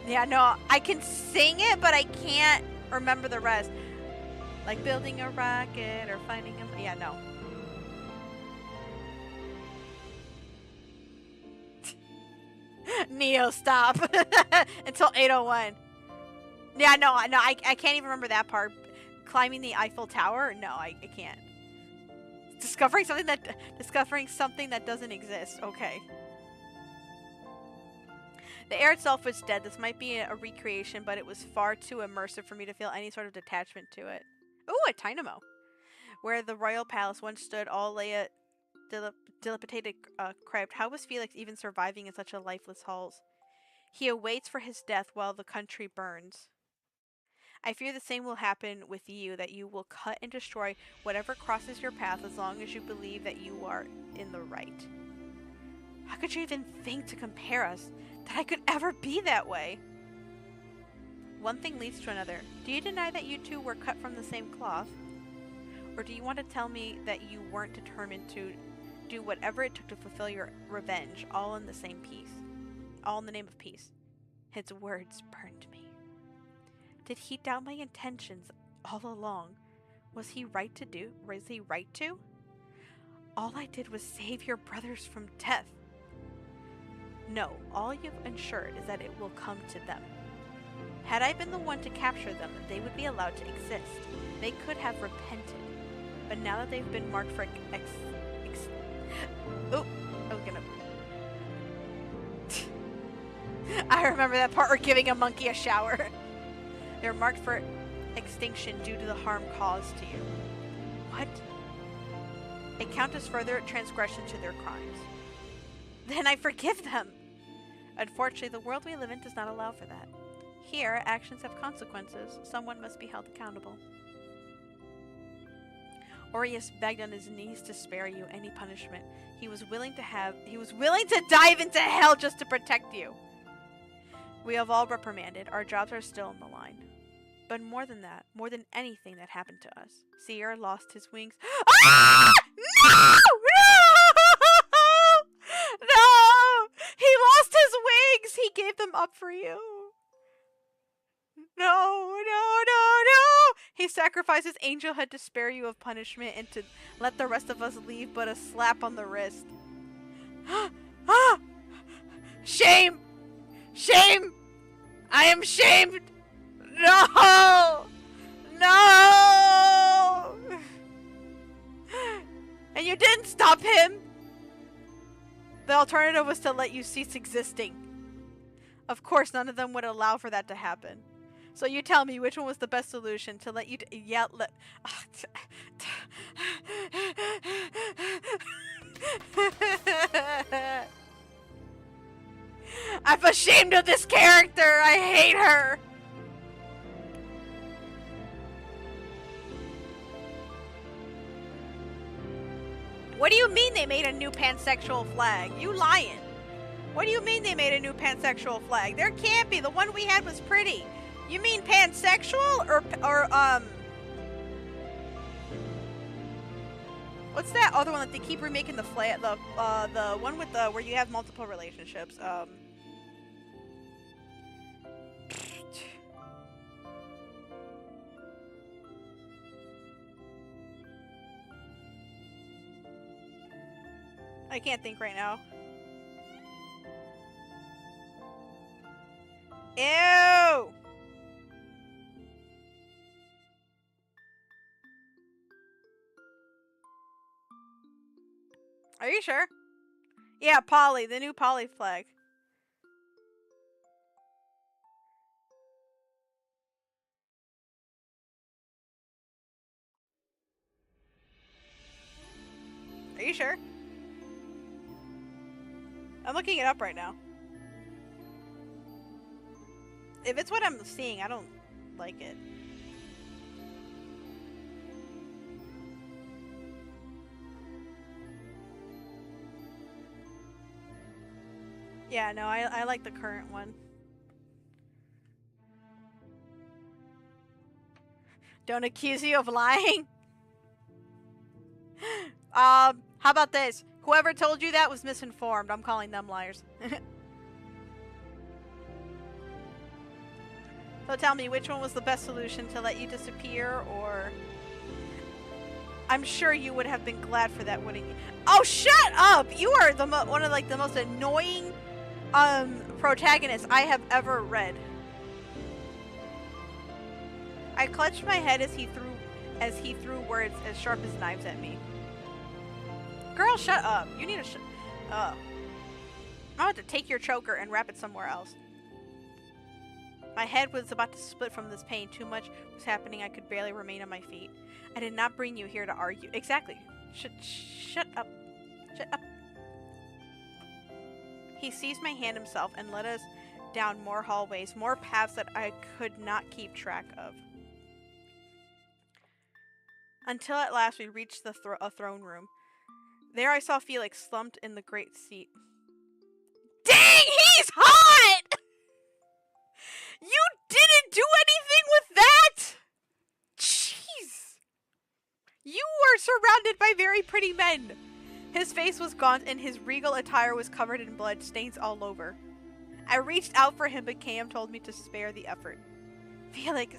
Yeah, no, I can sing it, but I can't remember the rest. Like building a rocket or finding a... Yeah, no. Neo, stop. Until 8:01. Yeah, no, I can't even remember that part. Climbing the Eiffel Tower? No, I can't. Discovering something that doesn't exist. Okay. The air itself was dead. This might be a recreation, but it was far too immersive for me to feel any sort of detachment to it. Ooh, a Tynamo. Where the royal palace once stood, all lay a dilapidated crypt. How was Felix even surviving in such a lifeless halls? He awaits for his death while the country burns. I fear the same will happen with you, that you will cut and destroy whatever crosses your path as long as you believe that you are in the right. How could you even think to compare us? That I could ever be that way? One thing leads to another. Do you deny that you two were cut from the same cloth? Or do you want to tell me that you weren't determined to do whatever it took to fulfill your revenge, all in the same peace. All in the name of peace. His words burned me. Did he doubt my intentions all along? Was he right to do? Was he right to? All I did was save your brothers from death. No, all you've ensured is that it will come to them. Had I been the one to capture them, they would be allowed to exist. They could have repented. But now that they've been marked for oh, I was gonna... I remember that part where giving a monkey a shower. They're marked for extinction due to the harm caused to you. What? It counts as further transgression to their crimes. Then I forgive them. Unfortunately, the world we live in does not allow for that. Here, actions have consequences. Someone must be held accountable. Aureus begged on his knees to spare you any punishment. He was willing to dive into hell just to protect you. We have all reprimanded. Our jobs are still on the line. But more than that, more than anything that happened to us, Seer lost his wings. Ah! No! No! No! He lost his wings! He gave them up for you. No, no, no, no! He sacrificed his angelhood to spare you of punishment and to let the rest of us leave but a slap on the wrist. Ah! Shame! Shame! I am shamed! No! No! And you didn't stop him! The alternative was to let you cease existing. Of course, none of them would allow for that to happen. So you tell me which one was the best solution, to let you I'm ashamed of this character! I hate her! What do you mean they made a new pansexual flag? You lying. What do you mean they made a new pansexual flag? There can't be. The one we had was pretty. You mean pansexual or what's that other one that they keep remaking the flag? The one with the where you have multiple relationships. I can't think right now. Ew! Are you sure? Yeah, Polly, the new Polly flag. Are you sure? I'm looking it up right now. If it's what I'm seeing, I don't like it. Yeah, no, I like the current one. Don't accuse you of lying? How about this? Whoever told you that was misinformed. I'm calling them liars. So tell me, which one was the best solution, to let you disappear, or... I'm sure you would have been glad for that, wouldn't you? Oh, shut up! You are the one of the most annoying protagonists I have ever read. I clutched my head as he threw words as sharp as knives at me. Girl, shut up. You need to shut up. I'm about to take your choker and wrap it somewhere else. My head was about to split from this pain. Too much was happening. I could barely remain on my feet. I did not bring you here to argue. Exactly. Shut up. Shut up. He seized my hand himself and led us down more hallways, more paths that I could not keep track of. Until at last we reached the throne room. There I saw Felix slumped in the great seat. Dang, he's hot! You didn't do anything with that? Jeez. You are surrounded by very pretty men. His face was gaunt and his regal attire was covered in blood, stains all over. I reached out for him, but Cam told me to spare the effort. Felix,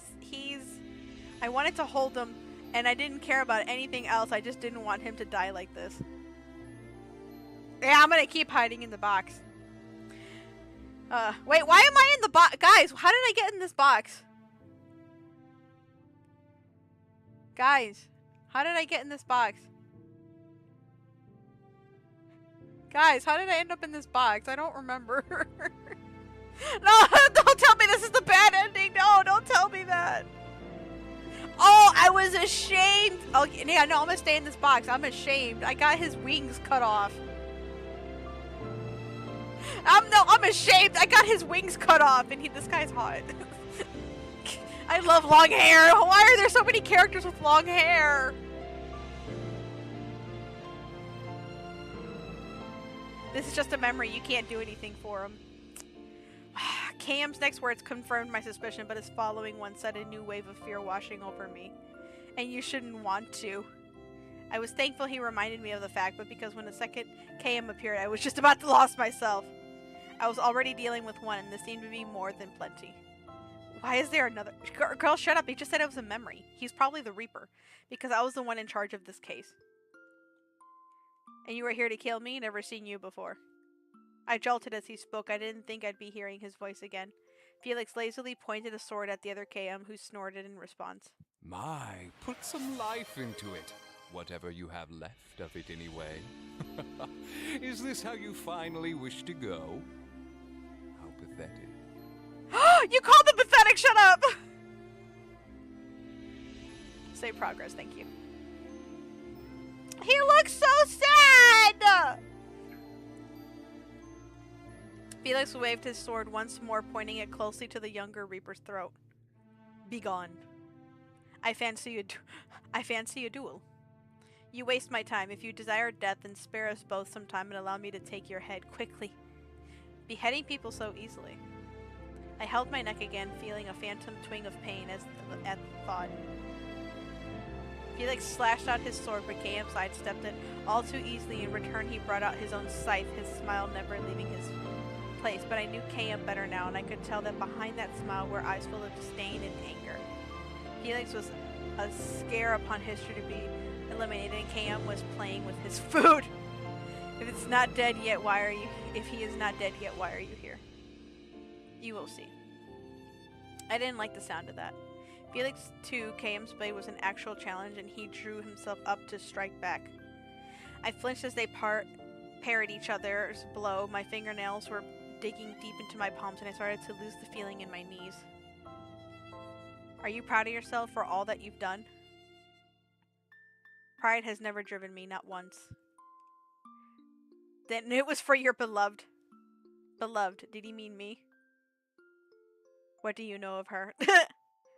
I wanted to hold him, and I didn't care about anything else. I just didn't want him to die like this. Yeah, I'm gonna keep hiding in the box. Wait, why am I in the box? Guys, how did I get in this box? Guys, how did I get in this box? Guys, how did I end up in this box? I don't remember. No, don't tell me this is the bad ending. No, don't tell me that. Oh, I was ashamed. Okay, yeah, no, I'm gonna stay in this box. I'm ashamed. I got his wings cut off. I'm ashamed. I got his wings cut off, and this guy's hot. I love long hair. Why are there so many characters with long hair? This is just a memory. You can't do anything for him. Cam's next words confirmed my suspicion, but his following one set a new wave of fear washing over me. And you shouldn't want to. I was thankful he reminded me of the fact, but because when the second KM appeared, I was just about to lose myself. I was already dealing with one, and this seemed to be more than plenty. Why is there another? Girl, shut up. He just said it was a memory. He's probably the Reaper, because I was the one in charge of this case. And you were here to kill me? Never seen you before. I jolted as he spoke. I didn't think I'd be hearing his voice again. Felix lazily pointed a sword at the other KM, who snorted in response. My, put some life into it. Whatever you have left of it anyway. Is this how you finally wish to go? How pathetic. You called him pathetic! Shut up! Save progress, thank you. He looks so sad! Felix waved his sword once more, pointing it closely to the younger Reaper's throat. Begone. I fancy a duel. You waste my time. If you desire death, then spare us both some time and allow me to take your head quickly. Beheading people so easily. I held my neck again, feeling a phantom twinge of pain at the thought. Felix slashed out his sword, but KM sidestepped it all too easily. In return, he brought out his own scythe, his smile never leaving his place. But I knew KM better now, and I could tell that behind that smile were eyes full of disdain and anger. Felix was a scare upon history to be eliminated, and KM was playing with his food. If he is not dead yet, why are you here? You will see. I didn't like the sound of that. Felix, too, KM's blade was an actual challenge, and he drew himself up to strike back. I flinched as they parried each other's blow. My fingernails were digging deep into my palms, and I started to lose the feeling in my knees. Are you proud of yourself for all that you've done? Pride has never driven me, not once. Then it was for your beloved. Beloved, did he mean me? What do you know of her?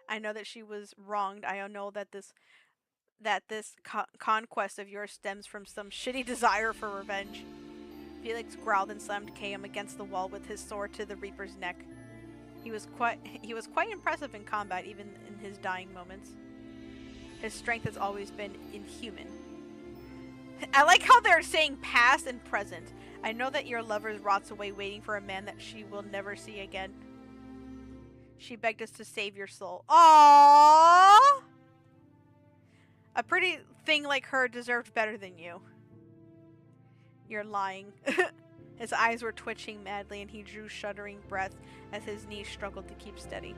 I know that she was wronged. I know that this conquest of yours stems from some shitty desire for revenge. Felix growled and slammed KM against the wall with his sword to the Reaper's neck. He was quite impressive in combat, even in his dying moments. His strength has always been inhuman. I like how they're saying past and present. I know that your lover rots away waiting for a man that she will never see again. She begged us to save your soul. Aww! A pretty thing like her deserved better than you. You're lying. His eyes were twitching madly, and he drew shuddering breaths as his knees struggled to keep steady.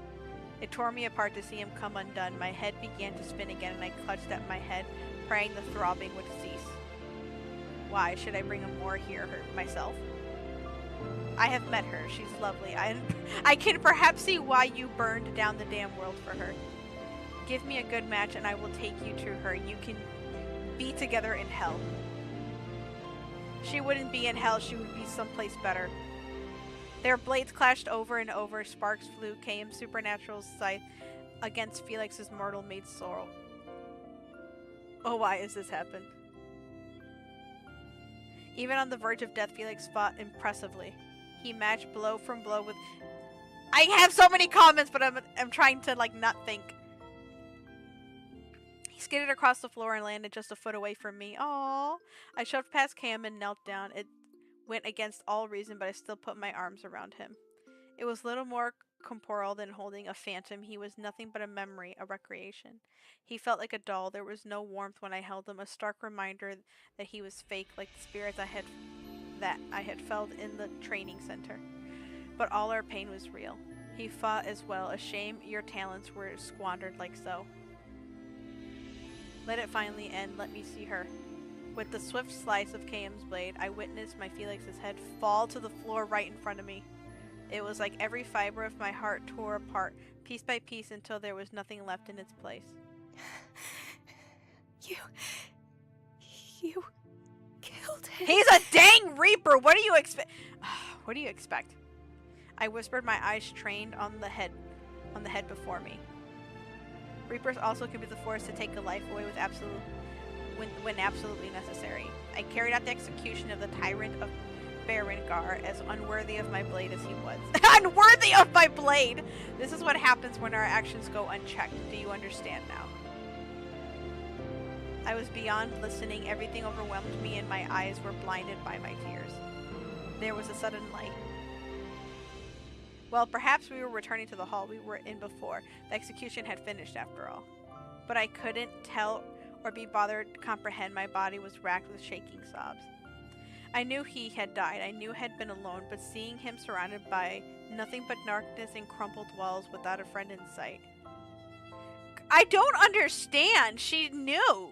It tore me apart to see him come undone. My head began to spin again, and I clutched at my head, praying the throbbing would cease. Why should I bring him more here myself? I have met her. She's lovely. I can perhaps see why you burned down the damn world for her. Give me a good match, and I will take you to her. You can be together in hell. She wouldn't be in hell. She would be someplace better. Their blades clashed over and over. Sparks flew. KM Supernatural's scythe against Felix's mortal made sorrow. Oh, why has this happened? Even on the verge of death, Felix fought impressively. He matched blow from blow with... I have so many comments, but I'm trying to, like, not think. He skidded across the floor and landed just a foot away from me. Aww. I shoved past Cam and knelt down. It went against all reason, but I still put my arms around him. It was little more corporeal than holding a phantom. He was nothing but a memory, a recreation. He felt like a doll. There was no warmth when I held him, a stark reminder that he was fake, like the spirits I had felt in the training center. But all our pain was real. He fought as well. A shame your talents were squandered like so. Let it finally end. Let me see her. With the swift slice of KM's blade, I witnessed my Felix's head fall to the floor right in front of me. It was like every fiber of my heart tore apart, piece by piece, until there was nothing left in its place. You killed him. He's a dang Reaper! What do you expect? What do you expect? I whispered, my eyes trained on the head before me. Reapers also can be the force to take a life away when absolutely necessary. I carried out the execution of the tyrant of Berengar, as unworthy of my blade as he was. Unworthy of my blade! This is what happens when our actions go unchecked. Do you understand now? I was beyond listening. Everything overwhelmed me and my eyes were blinded by my tears. There was a sudden light. Well, perhaps we were returning to the hall we were in before. The execution had finished after all. But I couldn't tell or be bothered to comprehend. My body was racked with shaking sobs. I knew he had died. I knew had been alone, but seeing him surrounded by nothing but darkness and crumpled walls without a friend in sight. I don't understand. She knew.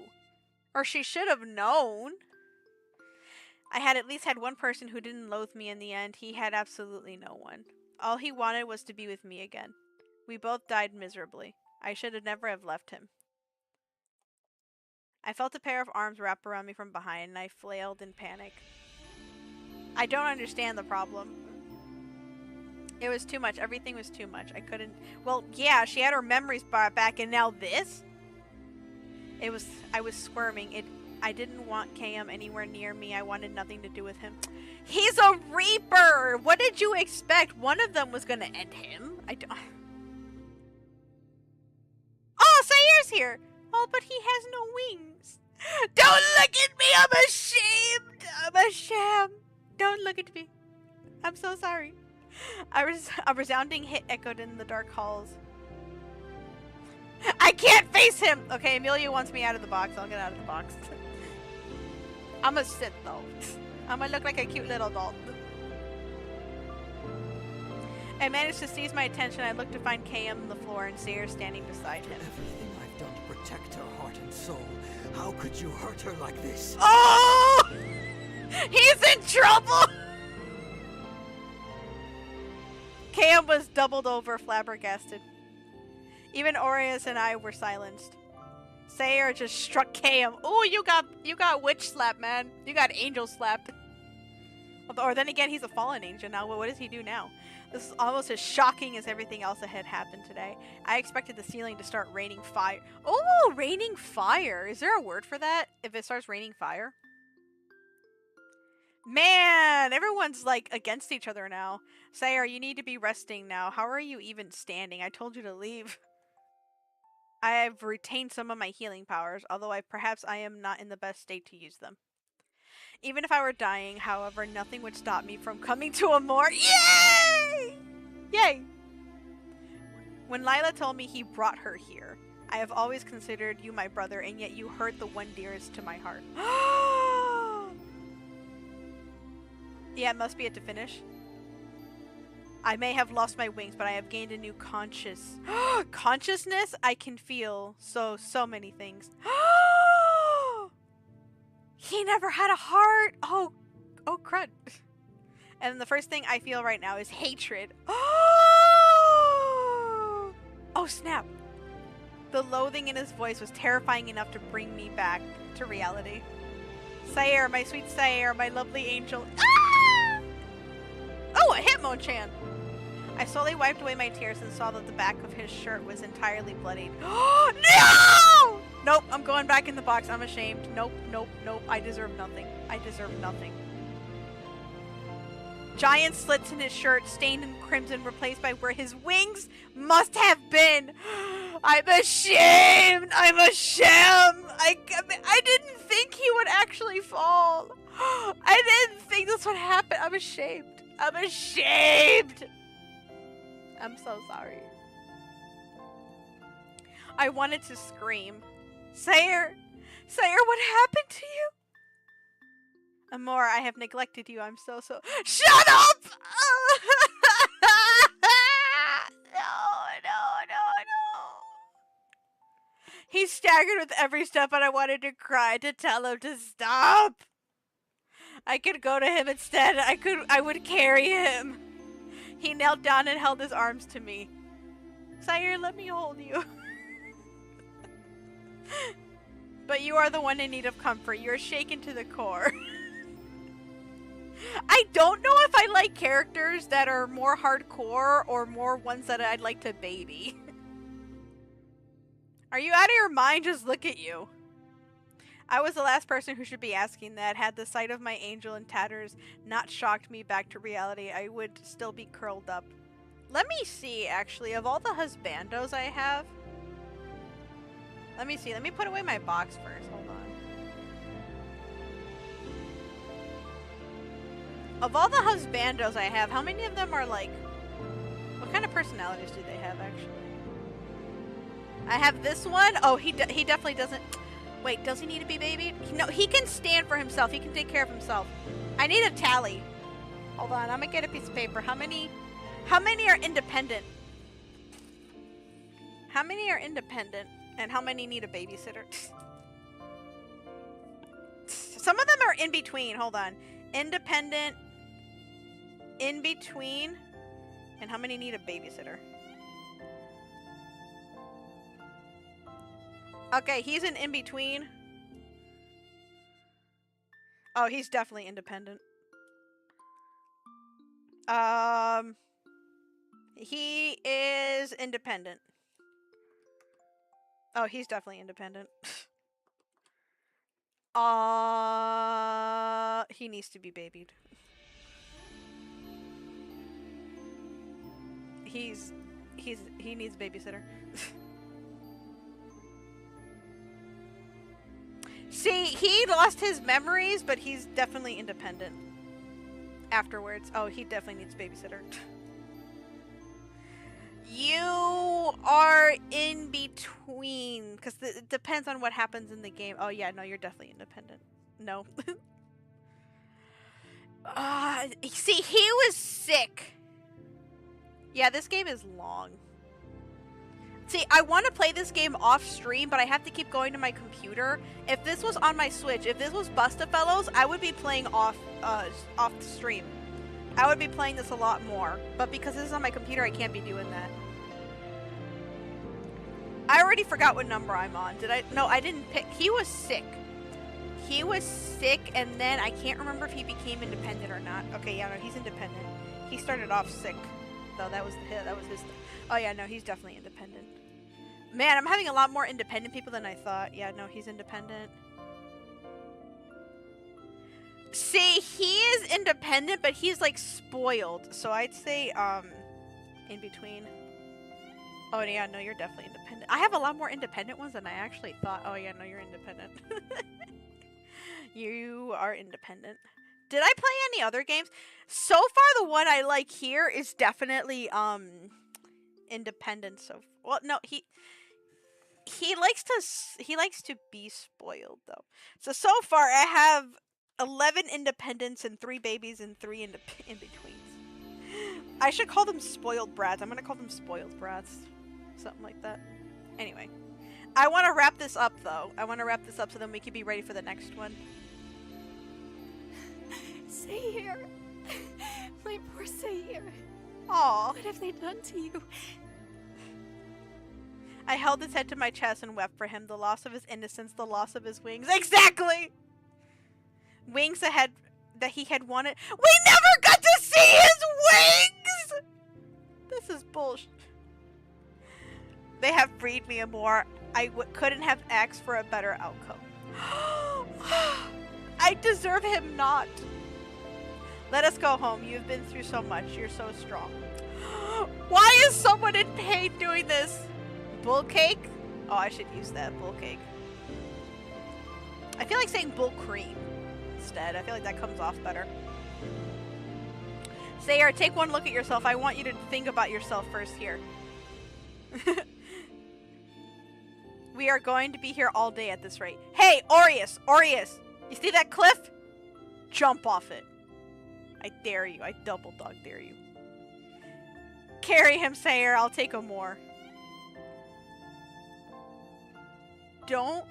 Or she should have known. I had at least had one person who didn't loathe me in the end. He had absolutely no one. All he wanted was to be with me again. We both died miserably. I should have never have left him. I felt a pair of arms wrap around me from behind, and I flailed in panic. I don't understand the problem. It was too much. Everything was too much. I couldn't... Well, yeah, she had her memories brought back, and now this? I was squirming. I didn't want KM anywhere near me. I wanted nothing to do with him. He's a Reaper! What did you expect? One of them was gonna end him. I don't... Oh, Sayer's here! Oh, but he has no wings. Don't look at me! I'm ashamed! I'm ashamed! Don't look at me. I'm so sorry. A resounding hit echoed in the dark halls. I can't face him! Okay, Amelia wants me out of the box. I'll get out of the box. I'm gonna sit, though. I'm gonna look like a cute little doll. I managed to seize my attention. I looked to find KM on the floor and Sayer standing beside him. Everything I've done to protect her heart and soul. How could you hurt her like this? Oh! He's in trouble! KM was doubled over, flabbergasted. Even Aureus and I were silenced. Sayer just struck KM. Oh, you got witch slap, man. You got angel slapped. Or then again, he's a fallen angel now. Well, what does he do now? This is almost as shocking as everything else that had happened today. I expected the ceiling to start raining fire. Oh, raining fire. Is there a word for that? If it starts raining fire? Man, everyone's like against each other now. Sayer, you need to be resting now. How are you even standing? I told you to leave. I have retained some of my healing powers, although perhaps I am not in the best state to use them. Even if I were dying, however, nothing would stop me from coming to a more... Yay! Yay! When Lila told me he brought her here, I have always considered you my brother, and yet you hurt the one dearest to my heart. Yeah, it must be it to finish. I may have lost my wings, but I have gained a new consciousness. I can feel so many things. He never had a heart. Oh crud. And the first thing I feel right now is hatred. Oh snap. The loathing in his voice was terrifying enough to bring me back to reality. Sayer, my sweet Sayer, my lovely angel. Ah! Oh, a Hitmonchan. I slowly wiped away my tears and saw that the back of his shirt was entirely bloodied. No! Nope, I'm going back in the box. I'm ashamed. Nope. I deserve nothing. I deserve nothing. Giant slits in his shirt, stained in crimson, replaced by where his wings must have been. I'm ashamed! I'm ashamed! I didn't think he would actually fall. I didn't think this would happen. I'm ashamed. I'm ashamed! I'm so sorry. I wanted to scream. Sayer! Sayer, what happened to you? Amor, I have neglected you. I'm so... Shut up! No. He staggered with every step and I wanted to cry to tell him to stop. I could go to him instead. I would carry him. He knelt down and held his arms to me. Sire, let me hold you. But you are the one in need of comfort. You are shaken to the core. I don't know if I like characters that are more hardcore or more ones that I'd like to baby. Are you out of your mind? Just look at you. I was the last person who should be asking that. Had the sight of my angel in tatters not shocked me back to reality, I would still be curled up. Let me see, actually, of all the husbandos I have. Let me see. Let me put away my box first. Hold on. Of all the husbandos I have, how many of them are like... What kind of personalities do they have, actually? I have this one. Oh, he definitely doesn't... Wait, does he need to be babied? No, he can stand for himself. He can take care of himself. I need a tally. Hold on, I'm gonna get a piece of paper. How many are independent? How many are independent? And how many need a babysitter? Some of them are in between. Hold on. Independent, in between, and how many need a babysitter? Okay, he's an in-between. Oh, he's definitely independent. He is independent. Oh, he's definitely independent. He needs to be babied. He needs a babysitter. See, he lost his memories, but he's definitely independent afterwards. Oh, he definitely needs a babysitter. You are in between, because it depends on what happens in the game. Oh yeah, no, you're definitely independent. No. See, he was sick. Yeah, this game is long. See, I want to play this game off stream, but I have to keep going to my computer. If this was on my Switch, if this was Bustafellows, I would be playing off the stream. I would be playing this a lot more. But because this is on my computer, I can't be doing that. I already forgot what number I'm on. Did I? No, I didn't pick. He was sick. He was sick, and then I can't remember if he became independent or not. Okay, yeah, no, he's independent. He started off sick. though. That was his. Oh yeah, no, he's definitely independent. Man, I'm having a lot more independent people than I thought. Yeah, no, he's independent. See, he is independent, but he's like spoiled. So I'd say in between. Oh yeah, no, you're definitely independent. I have a lot more independent ones than I actually thought. Oh yeah, no, you're independent. You are independent. Did I play any other games? So far, the one I like here is definitely independent. So well, no, he likes to be spoiled though. So far, I have 11 independents and 3 babies and 3 in-betweens. I should call them spoiled brats. I'm gonna call them spoiled brats. Something like that. Anyway. I want to wrap this up, though. I want to wrap this up so then we can be ready for the next one. Sayer. My poor Sayer. Aww. What have they done to you? I held his head to my chest and wept for him. The loss of his innocence, the loss of his wings. Exactly! Wings that he had wanted. We never got to see his wings! This is bullshit. They have freed me, Amor. I couldn't have asked for a better outcome. I deserve him not. Let us go home. You've been through so much. You're so strong. Why is someone in pain doing this? Bull cake? Oh, I should use that. Bull cake. I feel like saying bull cream instead. I feel like that comes off better. Sayre, take one look at yourself. I want you to think about yourself first here. We are going to be here all day at this rate. Hey, Aureus! Aureus! You see that cliff? Jump off it. I dare you. I double dog dare you. Carry him, Sayre. I'll take him more. Don't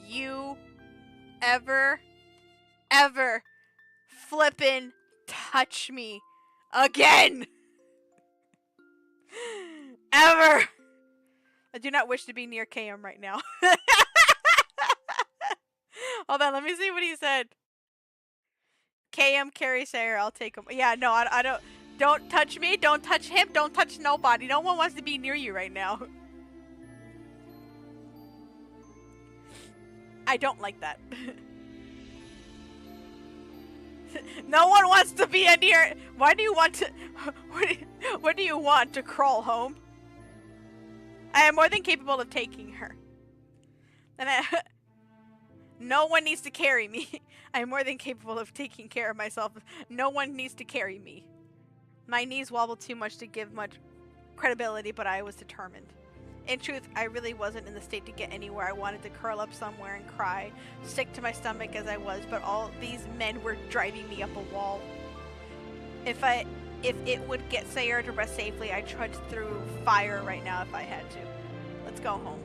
you ever flippin' touch me again! Ever! I do not wish to be near KM right now. Hold on, let me see what he said. KM carry Sayre, I'll take him. Yeah, no, I don't. Don't touch me, don't touch him, don't touch nobody. No one wants to be near you right now. I don't like that. No one wants to be near. Why do you want to? What do you want to crawl home? I am more than capable of taking her. And no one needs to carry me. I am more than capable of taking care of myself. No one needs to carry me. My knees wobbled too much to give much credibility, but I was determined. In truth, I really wasn't in the state to get anywhere. I wanted to curl up somewhere and cry, sick to my stomach as I was, but all these men were driving me up a wall. If it would get Sayre to rest safely, I'd trudge through fire right now if I had to. Let's go home.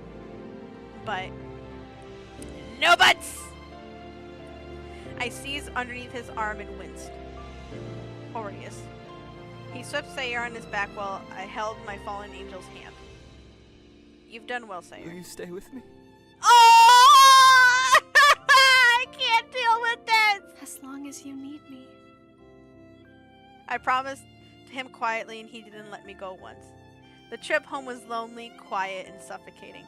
But no buts! I seized underneath his arm and winced. Aureus. He swept Sayre on his back while I held my fallen angel's hand. You've done well, Sayre. Will you stay with me? Oh! I can't deal with this! As long as you need me. I promised to him quietly, and he didn't let me go once. The trip home was lonely, quiet, and suffocating.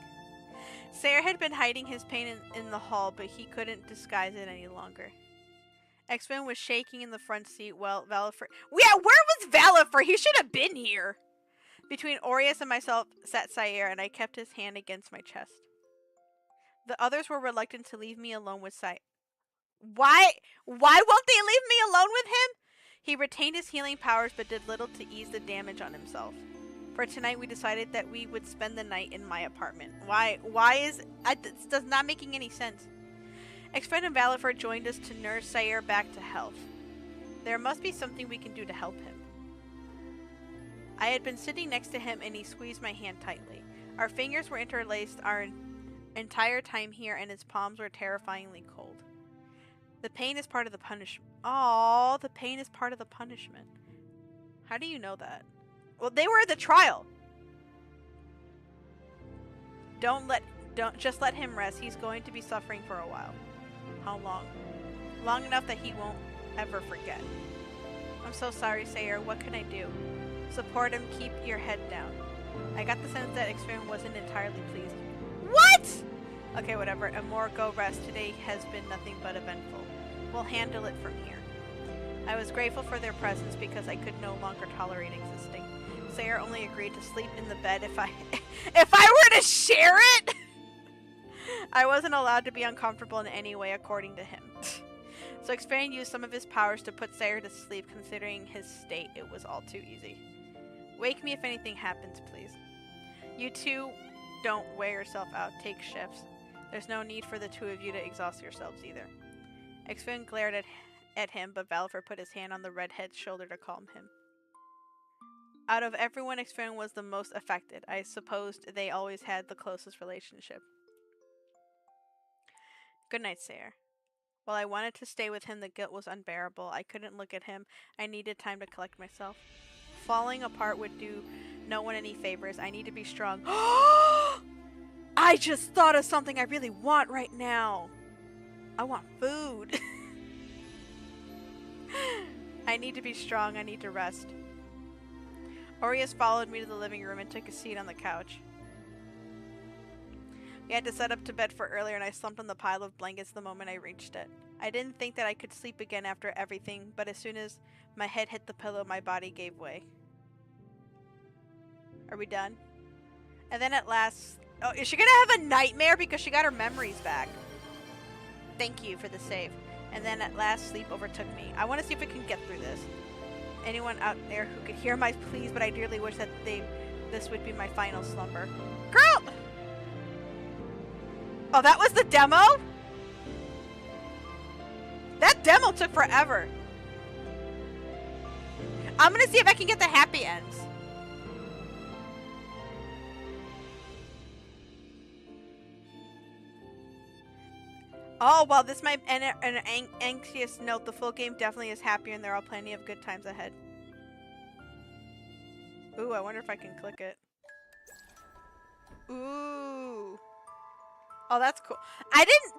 Sayre had been hiding his pain in the hall, but he couldn't disguise it any longer. X-Men was shaking in the front seat while Valifer— yeah, where was Valifer? He should have been here! Between Aureus and myself sat Sayre, and I kept his hand against my chest. The others were reluctant to leave me alone with Sayre. Why won't they leave me alone with him? He retained his healing powers, but did little to ease the damage on himself. For tonight, we decided that we would spend the night in my apartment. Why is— this does not making any sense. X-Men and Valifer joined us to nurse Sayre back to health. There must be something we can do to help him. I had been sitting next to him, and he squeezed my hand tightly. Our fingers were interlaced our entire time here, and his palms were terrifyingly cold. The pain is part of the punishment. Oh, the pain is part of the punishment. How do you know that? Well, they were at the trial. Just let him rest. He's going to be suffering for a while. How long? Long enough that he won't ever forget. I'm so sorry, Sayre. What can I do? Support him. Keep your head down. I got the sense that X-Men wasn't entirely pleased. What? Okay, whatever. Amor, go rest. Today has been nothing but eventful. We'll handle it from here. I was grateful for their presence because I could no longer tolerate existing. Sayre only agreed to sleep in the bed if I were to share it. I wasn't allowed to be uncomfortable in any way, according to him. So X-Men used some of his powers to put Sayre to sleep. Considering his state, it was all too easy. Wake me if anything happens, please. You two don't wear yourself out. Take shifts. There's no need for the two of you to exhaust yourselves either. X-Men glared at him, but Valifer put his hand on the redhead's shoulder to calm him. Out of everyone, X-Men was the most affected. I supposed they always had the closest relationship. Good night, Sayre. While I wanted to stay with him, the guilt was unbearable. I couldn't look at him. I needed time to collect myself. Falling apart would do no one any favors. I need to be strong. I just thought of something I really want right now. I want food. I need to be strong. I need to rest. Aureus followed me to the living room and took a seat on the couch. We had to set up to bed for earlier, and I slumped on the pile of blankets the moment I reached it. I didn't think that I could sleep again after everything, but as soon as my head hit the pillow, my body gave way. Are we done? And then at last... Oh, is she gonna have a nightmare because she got her memories back? Thank you for the save. And then at last, sleep overtook me. I want to see if we can get through this. Anyone out there who could hear my pleas, but I dearly wish that this would be my final slumber. Girl! Oh, that was the demo? That demo took forever. I'm gonna see if I can get the happy ends. Oh, well, this might end an anxious note. The full game definitely is happier and there are plenty of good times ahead. Ooh, I wonder if I can click it. Ooh. Oh, that's cool.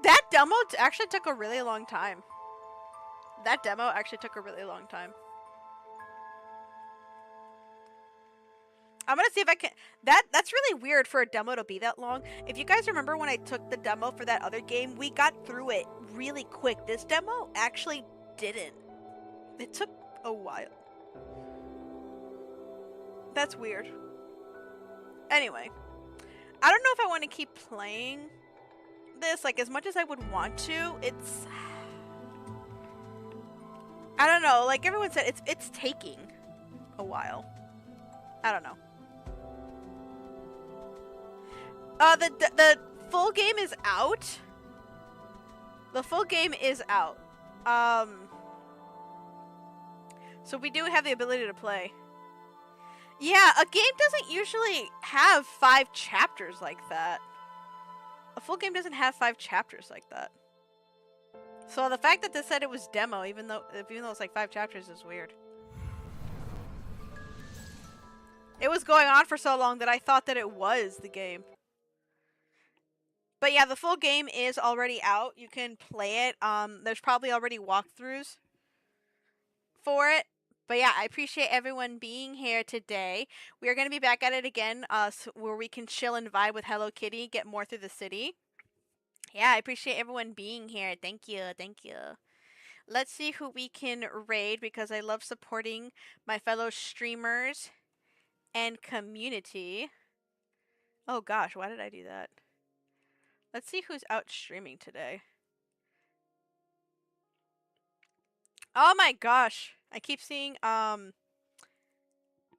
That demo actually took a really long time. That demo actually took a really long time. I'm gonna see if I can... That's really weird for a demo to be that long. If you guys remember when I took the demo for that other game, we got through it really quick. This demo actually didn't. It took a while. That's weird. Anyway. I don't know if I want to keep playing this. Like, as much as I would want to, it's... I don't know. Like everyone said, it's taking a while. I don't know. The full game is out. The full game is out. So we do have the ability to play. Yeah, a game doesn't usually have 5 chapters like that. A full game doesn't have 5 chapters like that. So the fact that this said it was demo, even though it's like 5 chapters, is weird. It was going on for so long that I thought that it was the game. But yeah, the full game is already out. You can play it. There's probably already walkthroughs for it. But yeah, I appreciate everyone being here today. We are going to be back at it again, where we can chill and vibe with Hello Kitty, get more through the city. Yeah, I appreciate everyone being here. Thank you, thank you. Let's see who we can raid, because I love supporting my fellow streamers and community. Oh gosh, why did I do that? Let's see who's out streaming today. Oh my gosh. I keep seeing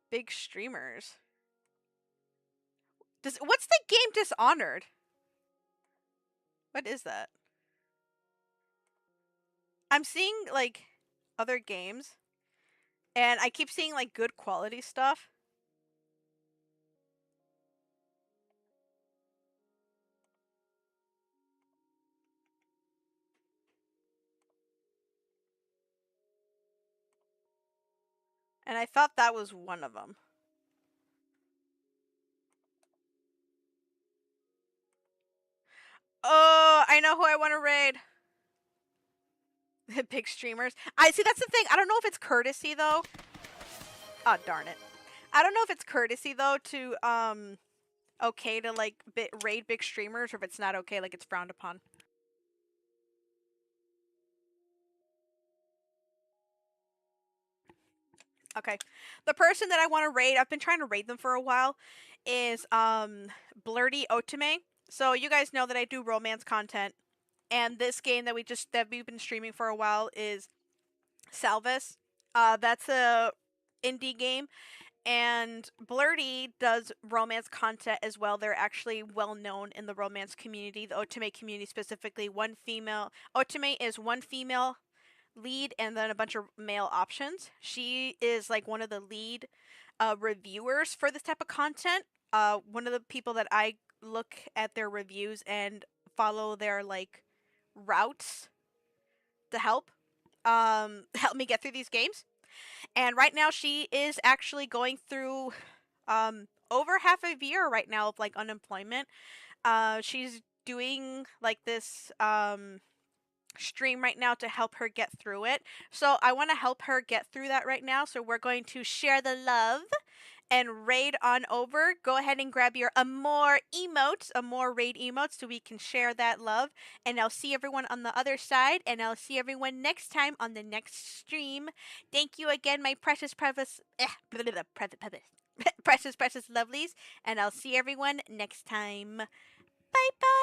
big streamers. What's the game Dishonored? What is that? I'm seeing like other games and I keep seeing like good quality stuff. And I thought that was one of them. Oh, I know who I want to raid. Big streamers. I see, that's the thing. I don't know if it's courtesy though. Oh, darn it. I don't know if it's courtesy though to okay to like raid big streamers, or if it's not okay, like it's frowned upon. Okay. The person that I want to raid, I've been trying to raid them for a while, is Blurdy Otome. So you guys know that I do romance content, and this game that we've been streaming for a while is Salvis. That's a indie game, and Blurdy does romance content as well. They're actually well known in the romance community, the Otome community specifically. Otome is one female lead and then a bunch of male options. She is like one of the lead reviewers for this type of content. One of the people that I look at their reviews and follow their like routes to help me get through these games. And right now she is actually going through over half a year right now of like unemployment. She's doing like this stream right now to help her get through it. So I want to help her get through that right now. So we're going to share the love and raid on over. Go ahead and grab your Amore emotes, Amore raid emotes, so we can share that love. And I'll see everyone on the other side, and I'll see everyone next time on the next stream. Thank you again, my precious precious lovelies, and I'll see everyone next time. Bye bye.